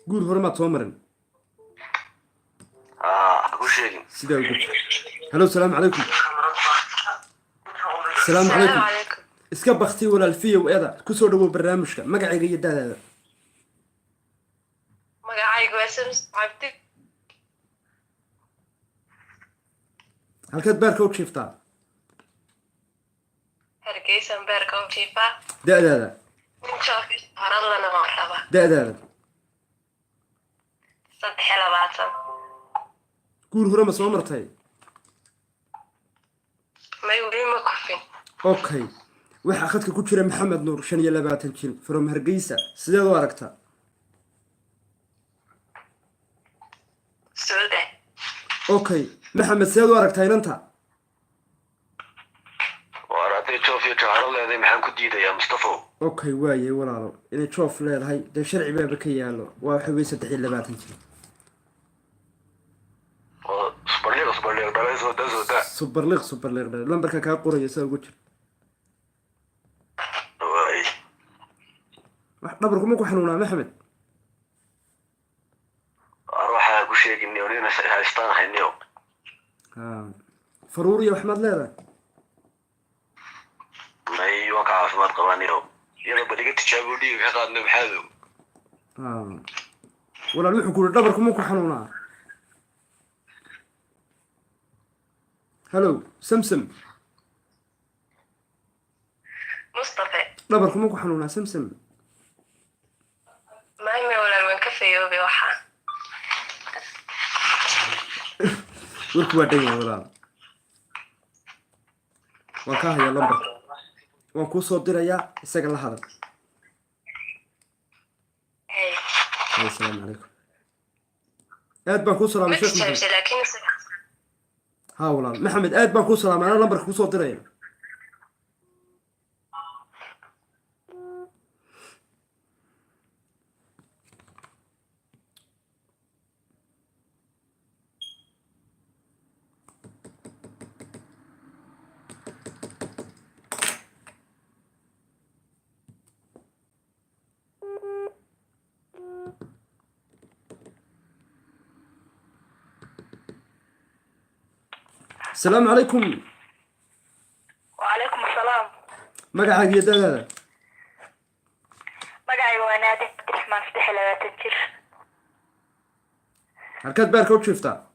guur hore maad soo marin ku sheegin sidaa ugu hello salaamu calaykum salaamu calaykum iska bakti walaal fiyow eeda kusoo dhawow barnaamijka magacayga iyo daadaada magacayga waa Sams Cabdi halkaad baarka u jiiftaa hargeysan beerka u jiifaa da'daada harallana ma raba da'daada 23 guur hore ma soo martay may weli ma kufin okay waxaa khadka ku jira maxamed nuur 25 jir from hargeysa sideed u aragtaa Suude okay maxamed sideed u aragtaa inanta diidaya Mustafa. okay waaye walaalo inay joof leedahay dee sharci baaba ka yaalo waa waxa weeye 23 jir oo Superliga dhalay superliq lambarka kaa qoraya saa ugu jir way wax dhabarku ma ku xanuunaa maxamed waxa ku sheegin inuu haystaan hayniyo faruuriya wax maad leedahay may waa ka caafimaad qabaniyo iyada badiga tijaabo dhiig ka qaadna maxaado walaal wuxuu ku dhabarku ma ku xanuunaa hello samsam Mustafa dhabarku ma ku xanuunaa samsam maayme walaal waan ka fayoobe waxaa warku waa dhan yahay walaal waan ka hayaa lambarka waan kuu soo dirayaa isaga la hadal assalaamu calaykum aad baan kuu salaamay sheekh maxamed laakiin ها والله محمد آد بان كو سلام أنا لمبرك كو صوت درايا السلام عليكم وعليكم السلام مقعد يا دادا مقعي ونادي الرحمن فتح لا تنكر هركات بارك وشفتا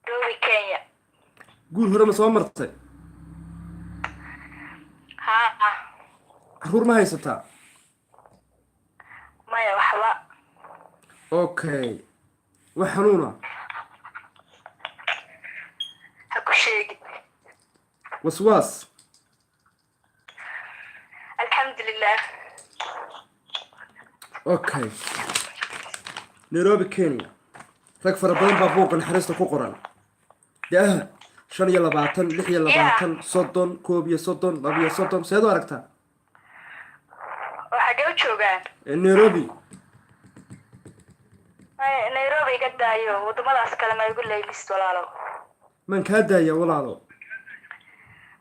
دوي كينيا قول هرم سوا مرتي ها حرور ما هي ستا ما يا وحلا اوكي وحنونا هكو شيء وسواس الحمد لله اوكي نيروبي كينيا رك فربان بابوق الحريصة كوكوران ده شن يلا بعتن لح يلا بعتن صدن كوبيا صدن لبيا صدن سيدو أركتا وحاجة وشوغان نيروبي نيروبي قد ايو ودمال اسكال ما يقول لي ليست ولا لو من كادا يا ولالو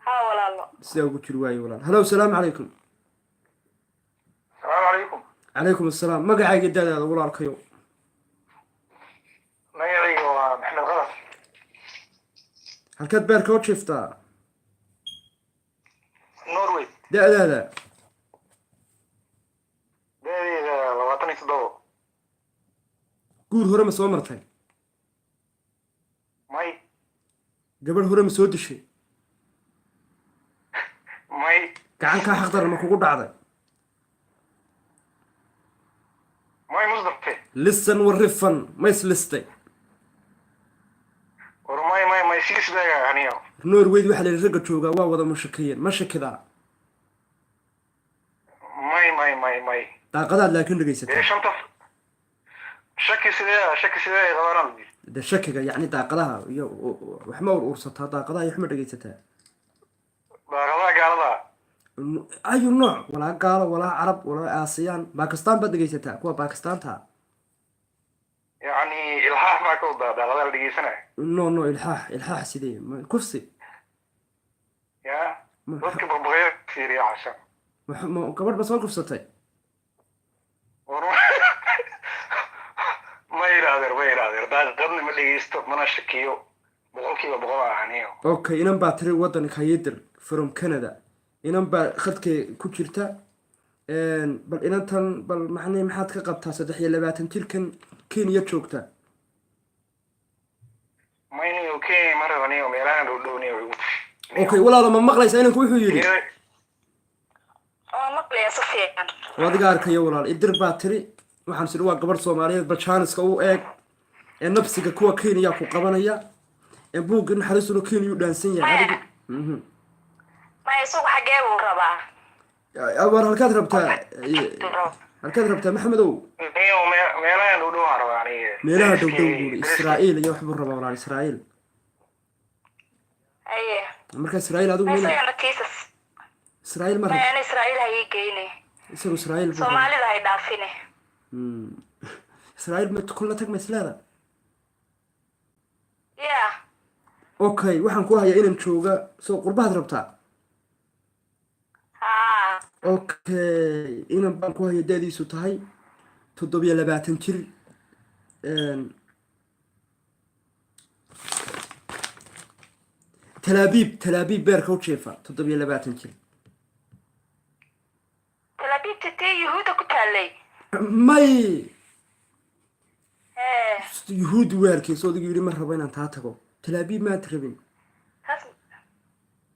ها ولا لو سيدو قلت رواي ولال هلو السلام عليكم السلام عليكم. عليكم السلام ما قاعد قداد هذا ولال كيو magacayga waa maxamed qalaf هركات بيركا وشفتا norway ده هذا dadeeda 27 قول هرم سوا مرتين may قبل هرم سود الشيء may كعن كا حقدر لما كوكو دعضي may musdafe لسن والرفن ما يسلستي war may siis daga aniyo نور ويد وحل الرقة جوغا ووضا مشكيين ماشي كذا may طاقداد لكن ee رقيستها shanta shaki sidee qabanaan ده شككا يعني طاقدها وحما ورصتها طاقدها يحمد رقيستها daaqadaha gaalada أي نوع ولا قال ولا عرب ولا آسيان باكستان بد رقيستها كوا باكستان تها yani ilxaax baa ka wadaa daaqadaha la dhegeysanaya نو إلحاح سيدي كفسي ya dadka babaqeya fiiriya cashan قبل بس ما كفستي war ma yidhaahdeen daaqadna ma dhegeysto mana shakiyo 100% ah aniyo اوكي إنن باتري ودنك هيدر from Canada إنن با خدك كوجرتا بل إنن تن بل معني محاد كقبتها صدح يلباتن تلكن كينيا جوجتا mayniyo kenya ma rabaniyo meelahan dhowdhowniyo اوكي ولا لما مقليس إنن وحو يري oo maqlaya si fiican وادقا أركيا ولا إدر باتري waxaan sidoo waa gabar Soomaaliyeed balchaaniska u eeg ee nafsiga kuwa Kenya ku qabanaya ee buugin xariisuna Kenya u dhaansan yahay adiga ma isugu xagee uu rabaa awar halkaad rabtaa maxamedow niyo meelahan dhowdhow aan rabaa aniga meelaha dhowdhow Israa'iil iyo waxbuu rabaa walaa Israa'iil aye marka Israa'iil adigu ma meel sayna tiisas israa'iil ma ma rabto ana israa'iil ha ii geyne isagu israa'iil buu rabaa. soomaalida hay dhaafine israa'iil ma kulla tag ma isleeda ya okay waxaan ku hayaa inaan jooga soo qurbahaad rabtaa haa okay inan baan ku haya da-diisu tahay 27 jir talaabiib beerka u jeefa 27 jir talaabibta tee yuhuuda ku taallay may ee yuhuudi weerkiisa odigu yidhi ma rabo inaan taa tago talaabiib maad rabin taas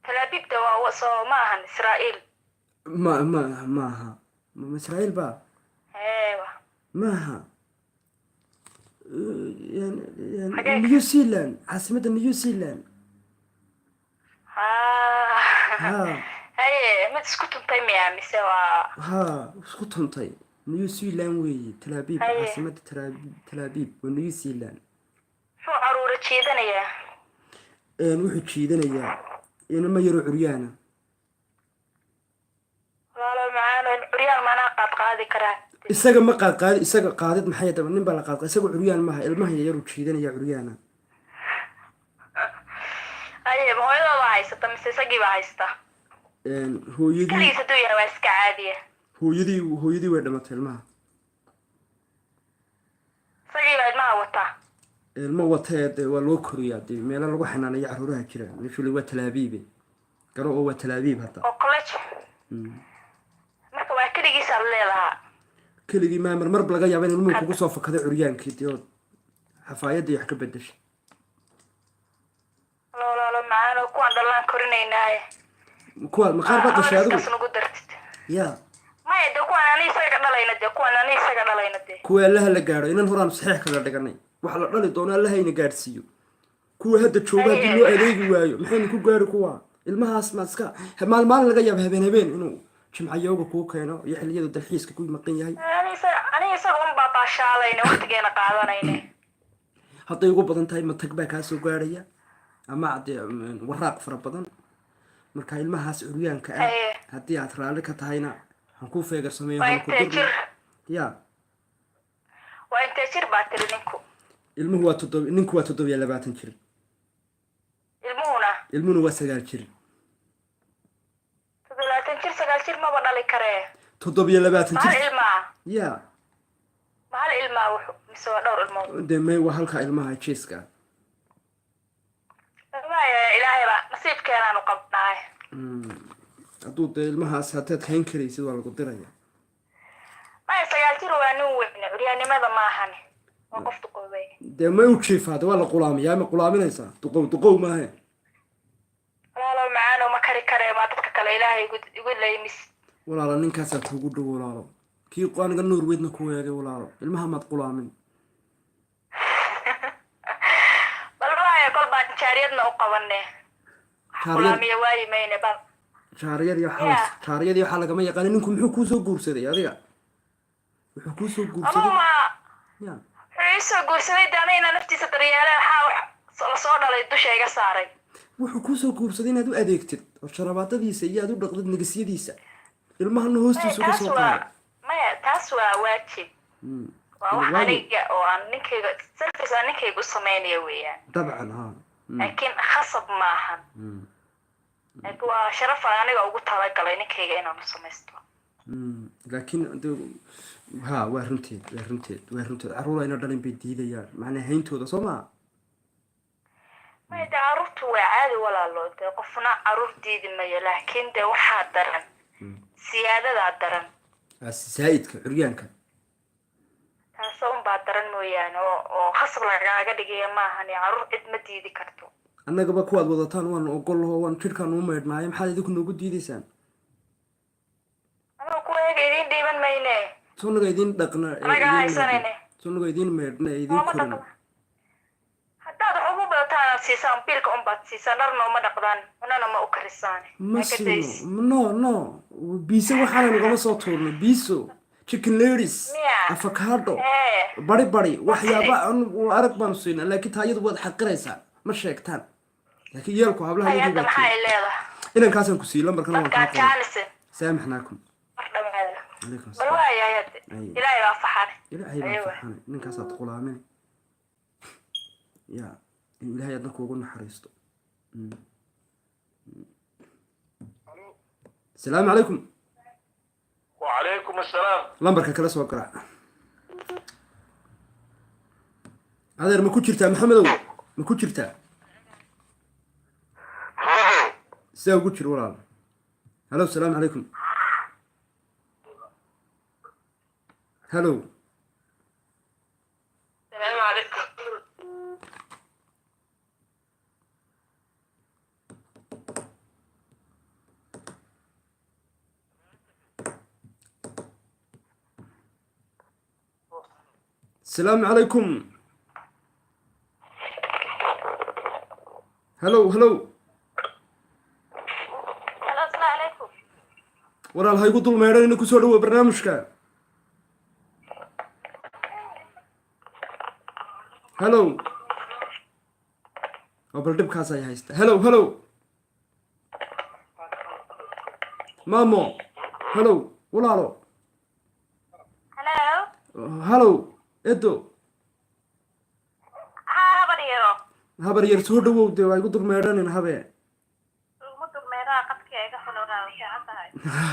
talaabibta waa soo ma ahan israa'iil maaha ma israa'iil ba eewa maaha Xagee? new zealand caasimadda new zealand haa ha haye mid isku tuntay miya mise waa ha isku tuntay new zealand weeye talaabiib Haye. caasimadda talaabiib waa new zealand muxuu caruura jiidanayaa wuxuu jiidanayaa inama yaro curyaana walaalo macaano curyaan manaa qaad qaadi karaa isaga ma qaadqaadi isaga qaadid maxay daba nin baa la qaadqa isaga curyaan maaha ilmaha yaru jiidanaya curyaana haye ma hooyadooda haysata mise isagiiba haysta hooyadii keligiis hadduu yahay waa iska caadiya hooyadii way dhamatay ilmaha isagiiba ilmaha wataa ilmo watee dee waa loo koriyaa dee meelo lagu xanaanayo caruuraha jira nifuli waa talaabiibe garo oo waa talaabiib hadda oo college marka waa keligiisaad leedahaa keligii maamar marba laga yaaba in ilmuhu kugu soo fakaday curyaankii dee oo xafaayadii wax ka bedeshay walaalo macaano kuwaan dhallaan korinaynaaye kuwa maqaar baa dhashay adigu iskaas nagu dartid ya maya de kuwaan ani isaga dhalayna de kuwaan ani isaga dhalayna de kuwa allaha la gaadho inan horaan saxiix kala dhiganay waxa la dhali doono allaha ina gaadhsiiyo kuwa hadda jooga haddii loo adeegi waayo maxaynu ku gaari kuwa ilmahaas ma iska maalin laga yaaba habeen inuu jimcayooga kuu keeno iyo xilliyadu dalxiiska ku maqan yahay ani isaga un baa baashaalayne waqtigeena qaadanayne hadday ugu badan tahay matag baa kaa soo gaadhaya ama dee waraaq fara badan marka ilmahaas curyaanka ah Haye. haddii aad raalli ka tahayna waxaan kuu feegar sameeyo waa halku intee durna jir ya waa intee jir baa tiri ninku ilmuhu waa ninku waa 27 jir ilmuhuna ilmuhuna waa 9 jir 7 jir 9 jir maba dhali karee 27 mahal jir ilmaa ya mahal ilmaa wuxuu mise waa dhowr ilmood dee may waa halka ilmaha jeeska maya ilaahay baa nasiibkeenaanu qabnaay hadduu dee ilmahaas haddaad hayn karaysid waa lagu diraya maya 9 jir waa nin weyne curyaannimada maahane waa qof duqoobay dee may u jiifaade waa la qulaamiyaa ma qulaaminaysaa duqow maahe walaalo macaano ma kari karee maa dadka kale ilaahay igu laymis walaalo ninkaasaa kuugu dhow walaalo kii aniga norweydna ku weegay walaalo ilmaha maad qulaamin bal waayo kol baan jaariyadna u qabane qulaamiya waayi mayne bal jaariyadii waxaa lagama yaqaana ninku muxuu kuusoo guursaday adiga wuxuu kuusoo guursaday ama ya wuxuu iisoo guursaday de anigana naftiisa daryeele waxaa lasoo dhalay dusha iga saaray wuxuu kuusoo guursaday inaad u adeegtid oo sharabaadadiisa iyo aad u dhaqdid nigisyadiisa ilmahana hoostiisu ka soo qaaday maya taas waa waajib waa wax aniga oo aan ninkayga selfis aan ninkayga u samaynaya weeyaan dabcan ha laakiin khasab maahan laakiin waa sharaf aan aniga ugu talagalay ninkayga inaan u samaysto laakiin ha waa runteed caruur ayna dhalin bay diidayaan macnaa hayntooda soo maa maya de caruurtu waa caadi walaalo dee qofna caruur diidi mayo laakiin de waxaa daran siyaadadaa daran zaa'idka curyaanka taas unbaa daran mooyaane oo khasab lagaaga dhigaya maahani caruur cid ma diidi karto annagaba kuwaad wadataan waan ogol oo waan jidhkaan u maydhnaayo maxaad idinku noogu diidaysaan anoo kuwayaga idiin dhiiban mayne sunnaga idiin dhaqna anagaa haysanayne sunnaga idiin maydhna idiin korina haddaad wax ugu badataan siisaan biilka unbaad siisaan dharna uma dhaqdaan unana ma u karisaan ma siino no biise waxaana nagama soo tuurnay biiso chicken ladies avocado bari waxyaaba arag baanu siinaa laakiin taayadu waad xaqiraysaa ma sheegtaan laakiin yeelku hablaha hadda maxay leedahay إذا كاسن كسيلا مركنا dadkaa jaalise سامحناكم mar dhawaada عليكم bal السلام waaya hade أي ilaahay baa faxan إلهي أيوة. بفرحان إنك كاسة تقول آمين يا إلهي أدنك وقلنا حريستو السلام عليكم وعليكم السلام لمبرك كلا سوا قرع هذا ما كنت جرتا محمد ما كنت جرتا ساو قلت ولا هلو السلام عليكم هلو salaamu calaykum السلام عليكم هلو halo asalaamu calaykum ولا هاي قطول ما يرى إنك سووا برنامجك هلو أبل دب كاسة يا هيست هلو مامو هلو ولا له هلو إدو haa badiyaro هبر يرسول دو دو هاي قطول ما يرى إن هبه ugu dugmeedaa qadkii iga xulowdaa way fiican tahay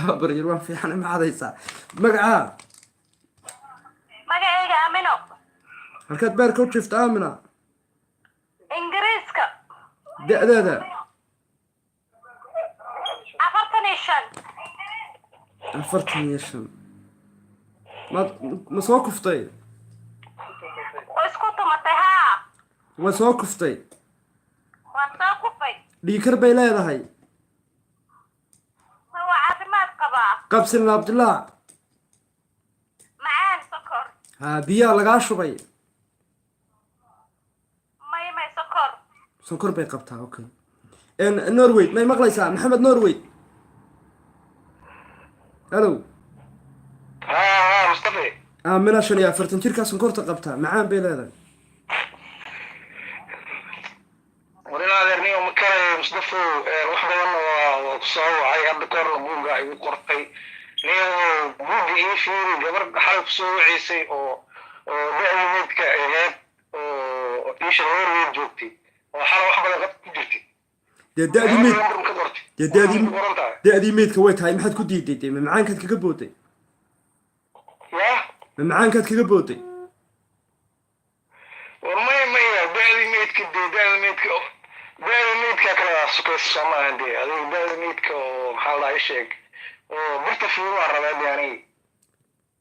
هبر يروح في حنا ما هذا يسا مقعة magacayga amino هالكات بارك وشفت آمنة ingiriiska ده 45 أفرتني يا شم ما سوقفتي oo isku tumatay haa وسوقفتي waan soo kufay دي كربي لا هاي ma waa caafimaad qabaa قبسنا عبد الله macaan sokor ها بيا لقى شبي may sokor سكر بي قبتها اوكي ان نرويج ما مقليسا محمد نرويج الو ها مصطفى من عشان يا فرتن تركا سكرت قبتها معان بي لا ولنا ذرني ومكان مصطفى واحدة وصاو عي عند كور موجا أي قرطي نيو موجا إيه فيري جبر حرف سو عيسى أو بيع ميت كأيهاب أو إيش الغير جوتي وحلا واحدة قد جرتي دادي ميت دادي ميت كويت هاي ما حد كنت يدي معان كانت كقبوتي يا معان كانت كقبوتي ورمي بعد ميت كدي بعد ميت كلا سكر سما عندي هذا بعد ميت كحال عيشك وبرتفي ورا يعني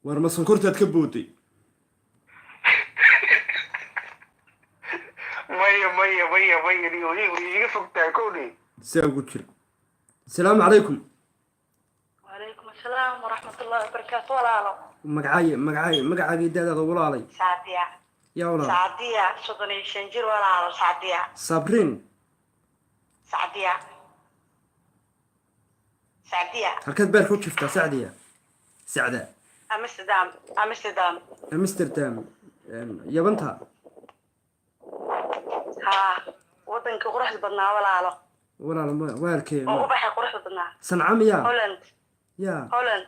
ورما سكرت كقبوتي مية دي فوق كوني ساو قلت السلام عليكم وعليكم السلام ورحمة الله وبركاته walaalo مقعاي دادا ولا علي saadiya يا ولا saadiya 35 jir walaalo saadiya صابرين saadiya هالكات بارك وشفتها سعدية سعدة amsterdam امستردام يا بنتها haa wadanka quruxda badnaa walaalo ولا واركي oo u baxay quruxda badnaa صنعام يا holland يا holland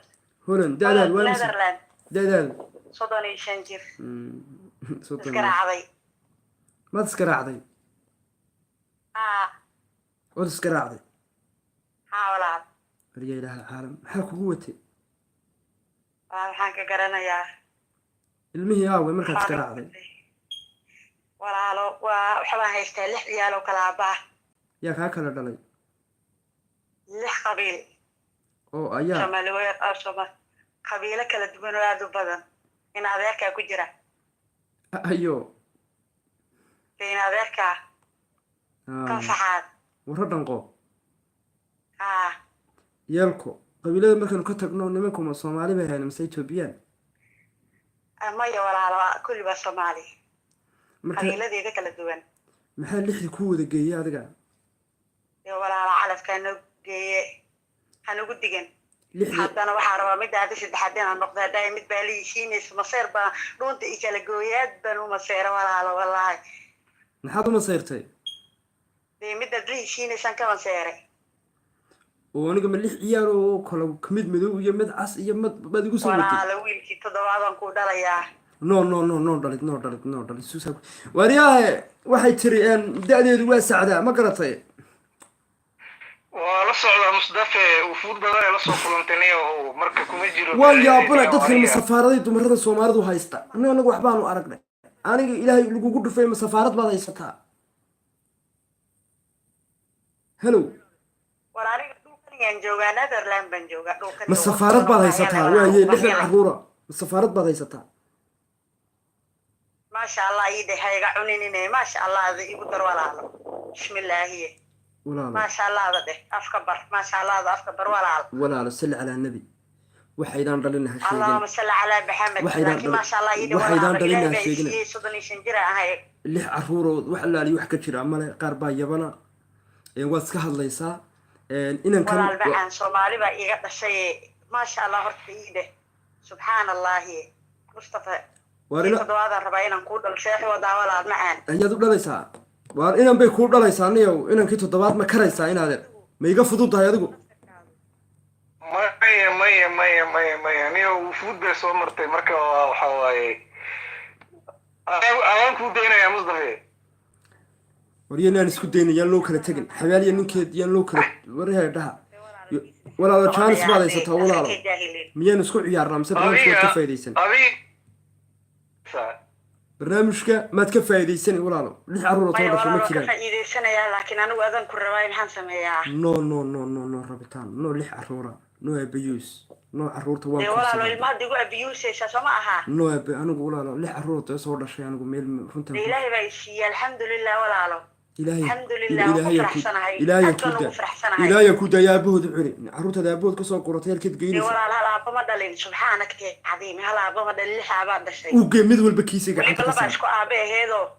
هولند دادال وين netherland دادال 35 jir صوت iska raacday ما تسكر عضي haa ولا تسكر عضي haa walaal رجال العالم حاك قوتي waxaan ka garanayaa المهي هاوي مركز تسكر عضي walaalo waa waxbaan haystaa 6 ciyaal oo kala aabaa يا كاكل دلي 6 qabiil او ايا Soomaali way Soomaali qabiilo kala duwan oo aad u badan in adeerka ku jira ايو in adeerka kan faxaad وردنقو haa يالكو قبيلة مركز كتقنو نمكم الصومالي بهاي مسا إثيوبيان maya walaalo kulli ba Soomaali مركز qabiiladeeda kala duwan محل لحد كودة جاية هذا iyo walaalo calafkaana geeye hanugu digan لحد haddana waxaa rabaa mid aad saddexaad inaan noqdo hadday mid baa liishiinaysa maseer baa dhuunta i kala gooyaad baan u maseera walaalo wallaahi نحط ما صيرتي dee mid aad liishiinaysan ka maseeray وأنا قبل لي عياله كلام كميد مدو يمد عس يمد بدي قصة walaala wiilkii toddobaadan ku dhalayaa no dhalit suusa wariyaa waxay tiri da'deedu waa sacdaa ma garatay waa la socdaa musdafe wufuud badan ee la soo kulantay oo marka kuma jiro waan yaabana dadkan safaaraday dumarada Soomaalidu haysta anagu waxbaanu aragnay aniga ilaahay lagugu dhufay ma safaarad baad haysataa hello walaaliga dhulkan yaan joogaa Netherland baan joogaa dhulkan ma safaarad baad haysataa waaye lixdan caruura ma safaarad baad haysataa ما شاء الله يدي هاي قعنيني ما شاء الله هذا يقدر ولا بسم الله هي ولا ما شاء الله هذا أفكبر ما شاء الله هذا أفكبر ولا صل على النبي وحيدان ضلنا هالشيء اللهم صل على محمد لكن ما شاء الله يدي وحيدان ضلنا ولا هالشيء صدني شنجرة هاي اللي عرورو وحلا لي وحكة شيء عمله قاربا يبنا واسكه الله يسا إن كان ولا البحان صومالي بقى يقطع الشيء ما شاء الله هرت يده سبحان الله مصطفى وارنا هذا ربعين نقول الشيخ ودعوة معان ayaad u dhalaysaa waar inaan bay ku dhalaysaa niyow inankii toddobaad ma karaysaa inaad ma iga fudud tahay adigu maya niyo wufuud bay soo martay marka waxa waaye aan ku daynayaa musdafe wariyaan isku daynay yaan loo kala tagin xabaaliya ninkeed yaan loo kala warahay dhaha walaalo chance baad haysataa walaalo miyaan isku ciyaarnaa mise barnaamijka ka faa'iideysan barnaamijka maad ka faa'iideysan walaalo lix caruur oo too dhashay ma jiraan faa'iideysanaya laakiin anigu adan ku rabay maxaan sameeyaa no rabitaan no lix caruura no abuse no caruurta waa walaalo ilmaha digu abuse sama aha no anigu walaalo lix caruur oo soo dhashay anigu meel runta ilaahay baa isii alxamdulillah walaalo إلهي كود يا أبوه دعري عروت هذا أبوه كسر قرطة الكد جيني ولا هلا أبو ما دلين سبحانك عظيم هلا أبو ما دلين حابات الشيء وجمد والبكيسة قاعد ولا باشكو أبي هذا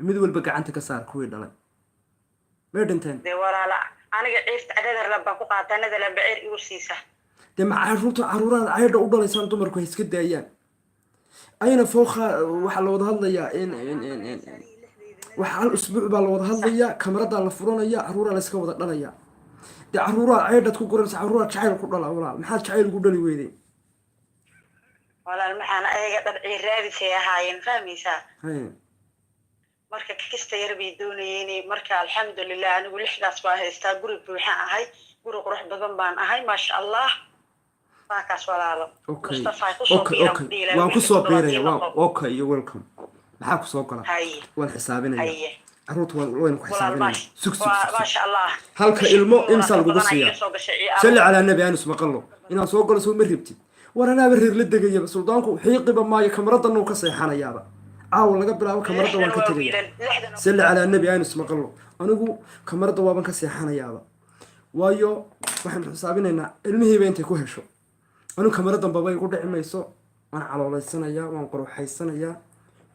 مد والبك عنك كسر كويل دلين مردنتين ولا لا أنا عرفت عدد ربك وقعتنا ذا لبعير يوسيسه ده مع عرورات عيدا أوضل يسان تمر كويس كده أيام أين فوخة وحلو هذا يا إن waxaan usbuuc baa la wada hadlayaa kamarada la furanayaa caruura la iska wada dhalayaa de caruura ceedad ku guranaysa caruura jacayl ku dhala walaal maxaa jacayl ugu dhali weydeen walaal maxaan ayaga dhabci raadisay ahaayeen fahmaysaa marka kasta yar bay doonayeen marka alxamdulillah anigu lixdaas baa haystaa guri buuxan ahay guri qurux badan baan ahay maasha allah faakaas walaalo waan ku soo biiraya okay you welcome maxaa ku soo gala waan xisaabinaya caruurta waan ku xisaabinaya sug maasha allah halka ilmo imsa lagu siiya salli ala nabi aan ismaqallo inaan soo galo soo ma ribtid war anaa reer la degaya suldaanku xiiqiba maayo kamarada noo ka seexanayaaba aaw laga bilaabo kamarada waan ka tagay salli ala nabi aan ismaqallo anigu kamarada waan ka seexanayaaba waayo waxaan xisaabinaynaa ilmihiiba intay ku hesho anigu kamaradan baba igu dhici mayso waan caloolaysanaya waan quruxaysanayaa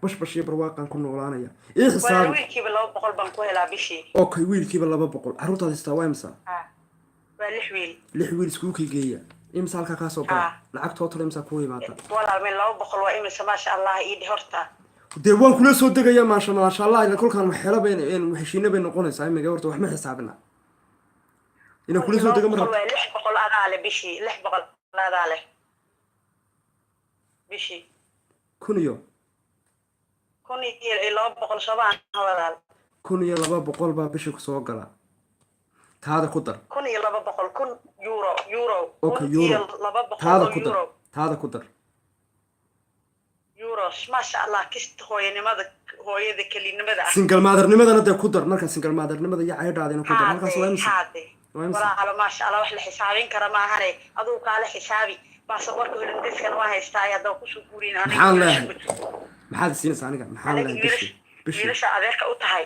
bash barwaaqan ku noolaanaya ee xisaab wiilkiiba 200 baan ku helaa bishii okay wiilkiiba 200 caruurtaada istaa waa imsa waa lix wiil iskuulka geeya imsa halka ka soo gala lacag total imsa ku yimaada walaal min 200 waa imsa ma sha Allah ii horta de waan kula soo degaya ma sha Allah ila kulkan waxyala been heshiina bay noqonaysaa imiga horta wax ma xisaabina ina kula soo dega mar 600 adaale bishii 600 adaale bishii kuniyo kun iyo laba boqol baa bisha kusoo gala taada ku dar okay euro taada ku dar euros maasha allah kista hooyada kelinimada single mother-nimadana dee ku dar marka single mother-nimada iyo caydhaadina ku dar halkaas waa imsa walaalo maasha allah wax la xisaabin kara maahane aduu kaala xisaabi baasaboorka holandiskan waa haystaa ayaa kusoo guurin maxaan leeyahay maxaad siinaysaa aniga maxaan leeyahay bilisha adeerka u tahay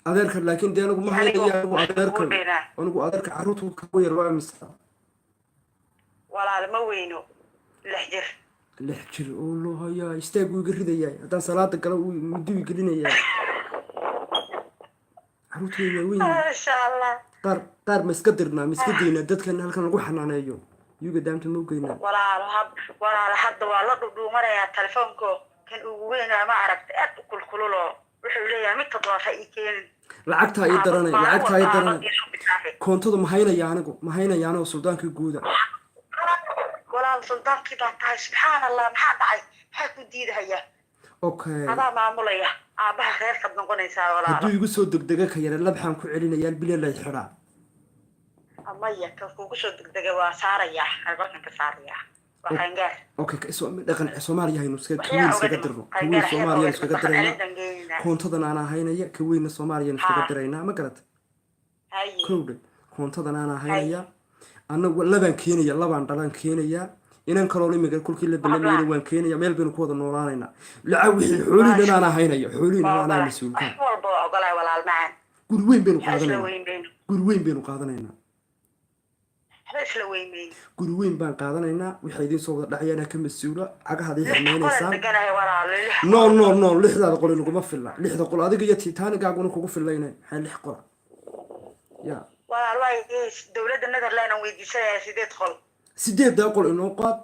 adeerka laakiin dee anigu ma haynaya anigu adeerka caruurtu ka yar waa imsa walaal ma weyno 6 jir oo loo hayaa istaag uu iga ridayaa haddaan salaada gala uu muddo gelinayaa caruurtayda weyn maasha allah qaar ma iska dirnaa ma iska daynaa dadkan halkan lagu xanaaneeyo yuga daamta ma ogeynaa walaal hadda waa la dhudhuumanayaa telefoonko kan ugu weynaa ma aragta aad u kulkululo wuxuu leeyahay mid toddobaad ha ii keenin lacagta ay daranay lacagta ay daranay koontada ma haynaya anigu ma haynaya anigu suldaanka guuda walaal sultaankii baa tahay subxaan allah maxaa dhacay maxaa ku diidahaya okay adaa maamulaya aabaha reerkaad noqonaysaa walaal hadduu igu soo degdega ka yara labxaan ku celinayaa bilyan lay xiraa amaya ka kugu soo degdega waa saarayaa halkan ka saarayaa waa qaangaar okay dhaqan Soomaaliya haynu iska kuwiin iskaga dirno kuwiin Soomaaliya iskaga dirayna koontadan aan haynaya kuwiin Soomaaliya iskaga dirayna ma garad kowda koontadan aan haynaya anagu labaan keenaya labaan dhalan keenaya inaan kaloo imiga kulkii la balamiyo waan keenaya meel baynu ku wada noolaanayna lacag wixii xooliin aan haynaya xooliin aan mas'uulka walba ogolay walaal macaan guri weyn baynu qaadanayna guri weyn baynu qaadanayna isla weynay guri weyn baan qaadanaynaa waxay idin soo wada dhacayaan ka mas'uula cagahaad ay xirmeynaysaa no lixdaada qol inaguma filla lixda qol adiga iyo titaanigaaguna kugu fillaynay maxay lix qol ya walaal way dawladda Netherland aan weydiisanayaa 8 qol 8 qol inoo qaad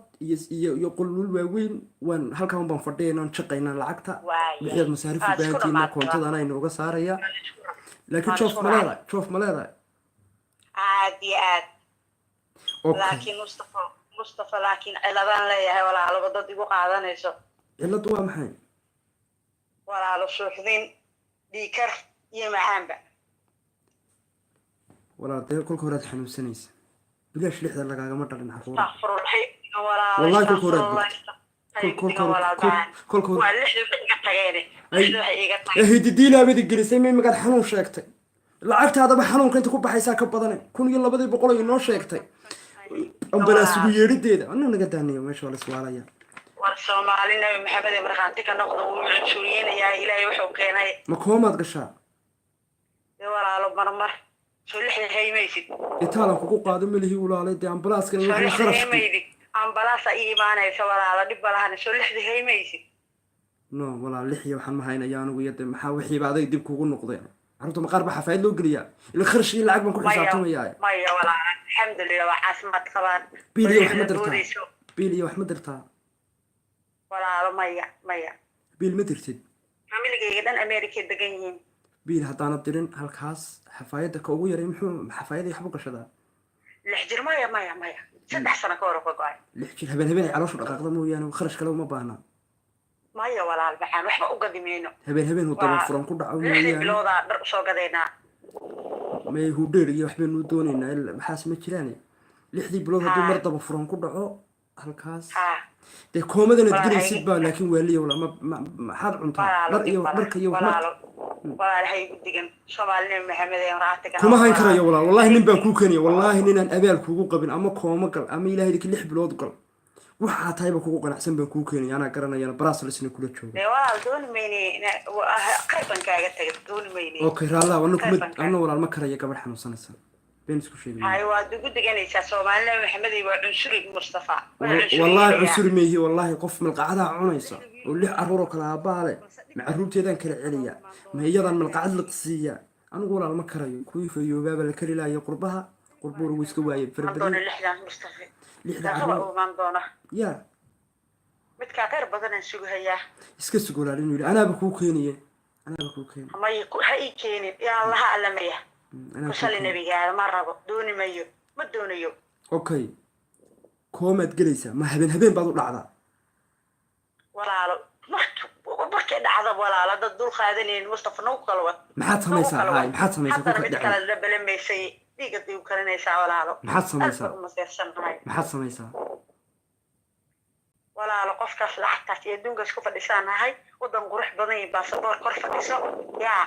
iyo qolul waaweyn waan halkaan baan fadhiyeynaa shaqaynaa lacagta wixii masaariif u baahantiina koontada aan inooga saaraya laakiin shoof maleeda aad iyo aad laakiin Mustafa laakiin ciladaan leeyahay walaalo dad igu qaadanayso ciladu waa maxay walaalo suuxdin dhiikar iyo macaanba walaal dee kolka horaad xanuunsanaysa bilaash lixda lagaagama dhalin xaruur wallahi kolka horaad kolka waa lixda iga tageen hididiilaabadi gelisay may magaad xanuun sheegtay lacagtaadaba xanuunka inta ku baxaysaa ka badanay 1200 ay noo sheegtay ambalaas ugu yeerideeda anna naga daaniyo meesha wala su'aalaya war Soomaalina maxamed marxanti ka noqdo uu cunsuriyeenaya ilaahay wuxuu keenay ma koomaad gashaa walaalo marmar soo lixda haymaysid itaalan kugu qaado milihi ulaalay de ambalaaska in wax kharash ambalaas ay iimaanaysa walaalo dib balahan soo lixda haymaysid no walaal lixiyo waxaan ma haynaya anigu yada maxaa wixii baaday dib kugu noqdeen عرفتوا مقاربة حفايد لو قليا الخرش اللي عقبا كل حسابتهم وياي مايا ولا الحمد لله وعاصمة كمان بيلي وحمد رتا بيلي وحمد رتا ولا مايا بيل مدرتد عملي جدا أمريكا دقيقين بيل هدانا بدرين هالكاس حفايد كوغو يريمحو حفايد يحبوك شدا الحجر مايا 6 سنة كورو بقاي الحجر هبل عروش الأقاقضة مو يعني وخرش كلو ما بانا مايا ولا البحان وحبا أقدمينو هبل هو طبعا فران كل عاوني يعني بلوضا درسو قدينا ما هو ديري وحبا نودونينا المحاس مجراني لحدي بلوضا دو مرضى بفران كل عاو هالكاس دي كومدنا تقري سيبا لكن والي ولا ما حد عنطا بركي ولا هي بدقن شمالين محمد يمراتك كما هاي كرا يا والله نبان كوكني والله نين أبيال كوكو قبل أما كوما قل أما إلهي ديك اللي بلوض قل waxaa tahay ku qanacsan baan ku keenay ana garanayna Brussels kula joogo walaal doon meeyni qayban kaaga tagay doon meeyni okay raala wana kuma ana walaal ma karayo gabar xanuunsanaysan been isku sheegay hay waa ugu deganaysaa Soomaaliya Maxamed iyo Cunsuri Mustafa wallahi Cunsuri meehi wallahi qof malqacada cunaysa oo lix aroor kala abaale macruubteedan kala celiya ma iyadan malqacad la qsiya anigu walaal ma karayo kuwiifa iyo baaba la kari laayo qurbaha qurbuur uu iska waayay farbadan lixdan Mustafa lixda aroor maan doona يا midka qeyr badan aan sugayaa iska sugulaalin wili ana ba ku keeniyay ma hay keenin ya Allah alamaya ku sali nabiga ma rabo dooni mayo ma doonayo okay koomad galaysa ma habeen baad u dhacdaa walaalo markay dhacdo walaalo dad dul qaadaneen Mustafa noo qalwa maxaad samaysaa ku kala la balameysay diga dib karinaysa walaalo maxaad samaysaa walaalo qofkaas lacagtaas iyo dunga isku fadhiisanahay wadan qurux badan iyo baasaboor kor fadhiso yaa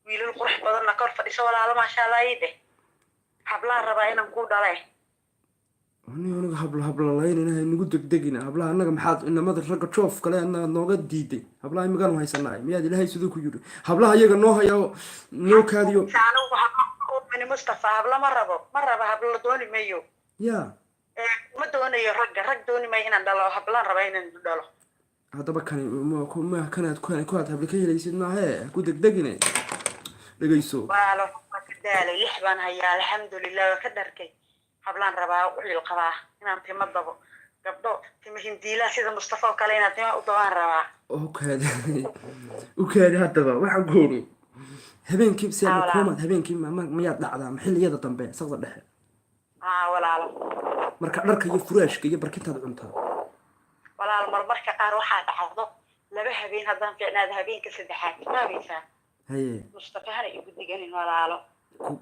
wiilal qurux badan kor fadhiso walaalo ma sha Allah yide habla raba inaan ku dhalay aniga habla laayna inagu degdegina habla anaga maxaad inamada rag joof kale nooga diiday habla imigan haysanay miyaad ilaahay sidoo ku yiri habla iyaga noo hayo noo kaadiyo Mustafa habla ma rabo habla dooni mayo yaa ma doonayo rag dooni ma inaan dhalo hablaan raba inaan dhalo hadaba kan ma kanaad ku habla ka helaysid ma ku degdegine dhageyso walaalo ka daalay lix baan hayaa alxamdulillah ka dharkay hablaan rabaa wixii qabaa inaan timo dabo gabdho timo hindiila sida Mustafa kale inaan timo u dabaan rabaa okay hadaba waxa goori habeenkii si Haa, koomad habeenkii mayaa dhacdaa maxilliyada dambe saqda dhexe walaalo marka dharka iyo furaashka iyo barkintaad cuntaa walaal marmarka qaar waxaa dhacdo 2 habeen haddaan fiicnaada habeenka 3aad fahmaysaa haye mustafahana igu diganin walaalo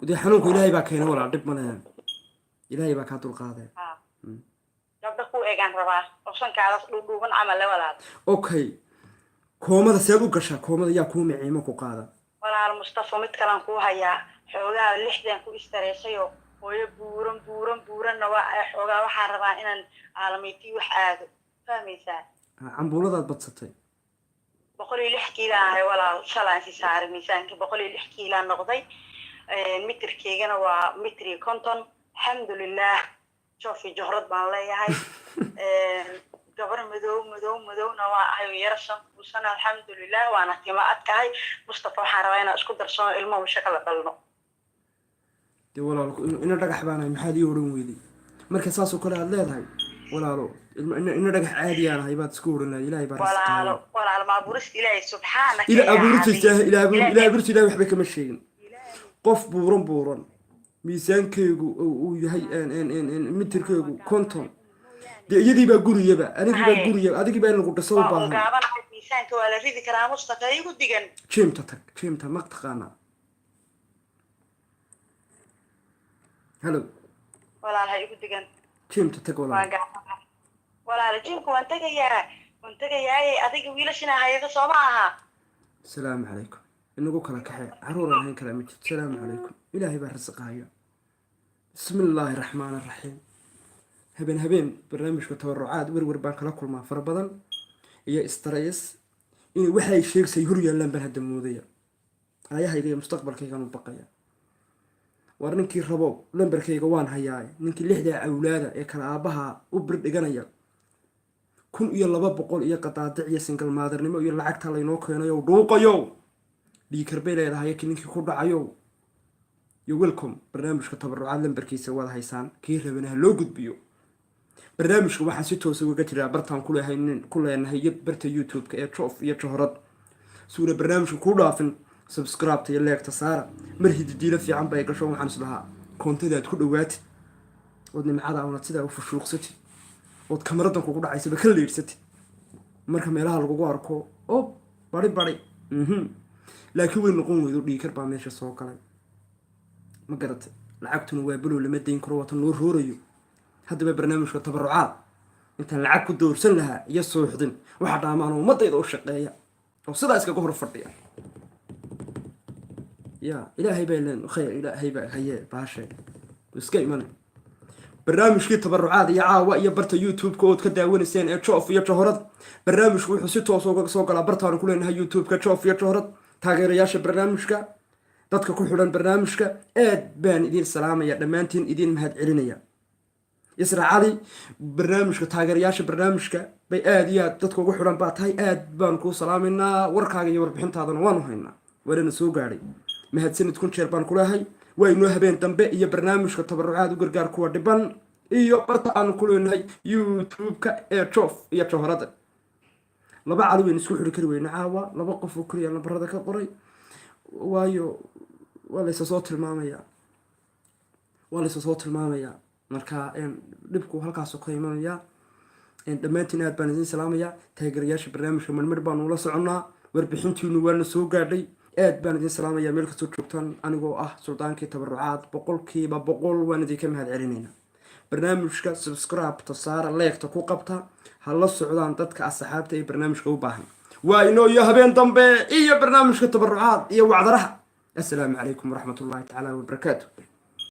dee xanuunku ilaahay baa keenay walaal dhib ma lahan ilaahay baa kaa dulqaaday gabdha ku eegaan rabaa oo sankaadaas dhuudhuuban camal le walaal okay koomada seed u gashaa koomada yaa kuu miciimo ku qaada walaal mustafa mid kalaan kuu hayaa xoogaa 6dan ku istareesayo hooyo buuranna waa xoogaa waxaan rabaa inaan caalamiitii wax aado fahmaysaa cambuuladaad badsatay 106 kiilaan ahay walaal shalaan si saaray miisaanka 106 kiilaan noqday mitirkeygana waa mitri konton alxamdulilah shoofi johrad baan leeyahay gabar madowna waa ahay yara 5 sano alxamdulilah waana tima adkahay mustafa waxaan rabaa inaan isku darsano ilmo shaqo la dhalno dee walaal ina dhagax baanahay maxaad ii odhan weyday marka saasoo kale aad leedahay walaalo ina dhagax caadi aan ahay baad isku odhan lahayd ilaahay baa walaal ma burist ilaahay subxaanaka ila abuurta ilaahay waxba kama sheegin qof buuran miisaankeygu uu yahay mitirkeygu konton dee iyadii baa guriyaba adigii baa in lagu dhaso u baahan gaabanahay miisaanka waa la ridi karaa mustafa igu digan jimta ma taqaanaa halo walaal ha igu digan jimta tag walaal jimku waan tagayaa adiga wiilashina hayada soo ma aha السلام عليكم إنه كلا كحيل عرورا هين كلام جد السلام عليكم إلهي برزق هيا بسم الله الرحمن الرحيم هبين برنامج وتبرعات ورور بان كلا كل ما فربضن هي استريس إن وحي شيء سيهري لنا بهذا الموضوع هيا هي مستقبل كي كانوا بقية ورنكي رباب لمبر كي جوان هياي نكي لحدة أولاده يكن أبها وبرد جنايا كن يلا بقول يا قطع دعية سنجل مادر نما يلا عكت الله ينوك هنا يو دوقة يو دي كربيلة إذا هي كنيك يخرج عيو يويلكم برنامج كتبرعات لمبر كي سوى هيسان كير منها لوجد بيو برنامج واحد ستة وسوي قتل برتان كلها إن هي برت يوتيوب كأشوف يشهرت سورة برنامج كلها في سبسكرايب تيلا اكتسارة مرهد ديلا في عم بايقا شو عن سلها كونتنت كل وقت ودني معادا ونتسدا وفشوق ستي وad kameradan kugu dhacaysa ba kala leersatay marka meelaha lagu arko oo bari laakiin way noqon weydo dhiikar baa meesha soo galay ma garatay lacagtuna waa balow lama deyn karo watan loo roorayo hadaba barnaamijka tabarucaad inta lacag ku doorsan lahaa iyo sooxdin waxa dhaamaan ummadayda u shaqeeya oo sidaas kaga hor fadhiya ya ilaahay baa leen khayr ilaahay baa haye baashay iska iman barnaamijkii tabarucaad iyo caawa iyo barta youtube-ka ood ka daawanayseen ee joof iyo johorad barnaamijku wuxuu si toos uga soo galaa bartaanu ku leenahay youtube-ka joof iyo johorad taageerayaasha barnaamijka dadka ku xidhan barnaamijka aad baan idiin salaamaya dhammaantiin idiin mahad celinaya isra cali barnaamijka taageerayaasha barnaamijka bay aad iyo aad dadka ugu xidhan baa tahay aad baan kuu salaamaynaa warkaaga iyo warbixintaadana waanu haynaa waana soo gaadhay mahadsanid kun jeer baan ku leehay waynoo habeen dambe iyo barnaamijka tabarucaad u gargaar kuwa dhiban iyo barta aanu ku leenahay youtube-ka ee joof iyo johorada laba cali waynu isku xidhi kari weyne caawa laba qof oo keliya lambarada ka qoray waayo waa laysa soo tilmaamayaa marka dhibku halkaasoo ka imanayaa dhammaantiin aad baan idiin salaamayaa taageerayaasha barnaamijka marmar baanu ula soconnaa warbixintiinu waana soo gaadhay aad baan idiin salaamayaa meel kastoo joogtaan anigoo ah suldaankii tabarucaad 100% waan idinka mahad celinaynaa barnaamijka subscribe-ta saara leegta ku qabta ha la socdaan dadka asxaabta ee barnaamijka u baahan waa inoo iyo habeen dambe iyo barnaamijka tabarucaad iyo wacdaraha assalaamu calaykum waraxmatullaahi tacaala wabarakaatu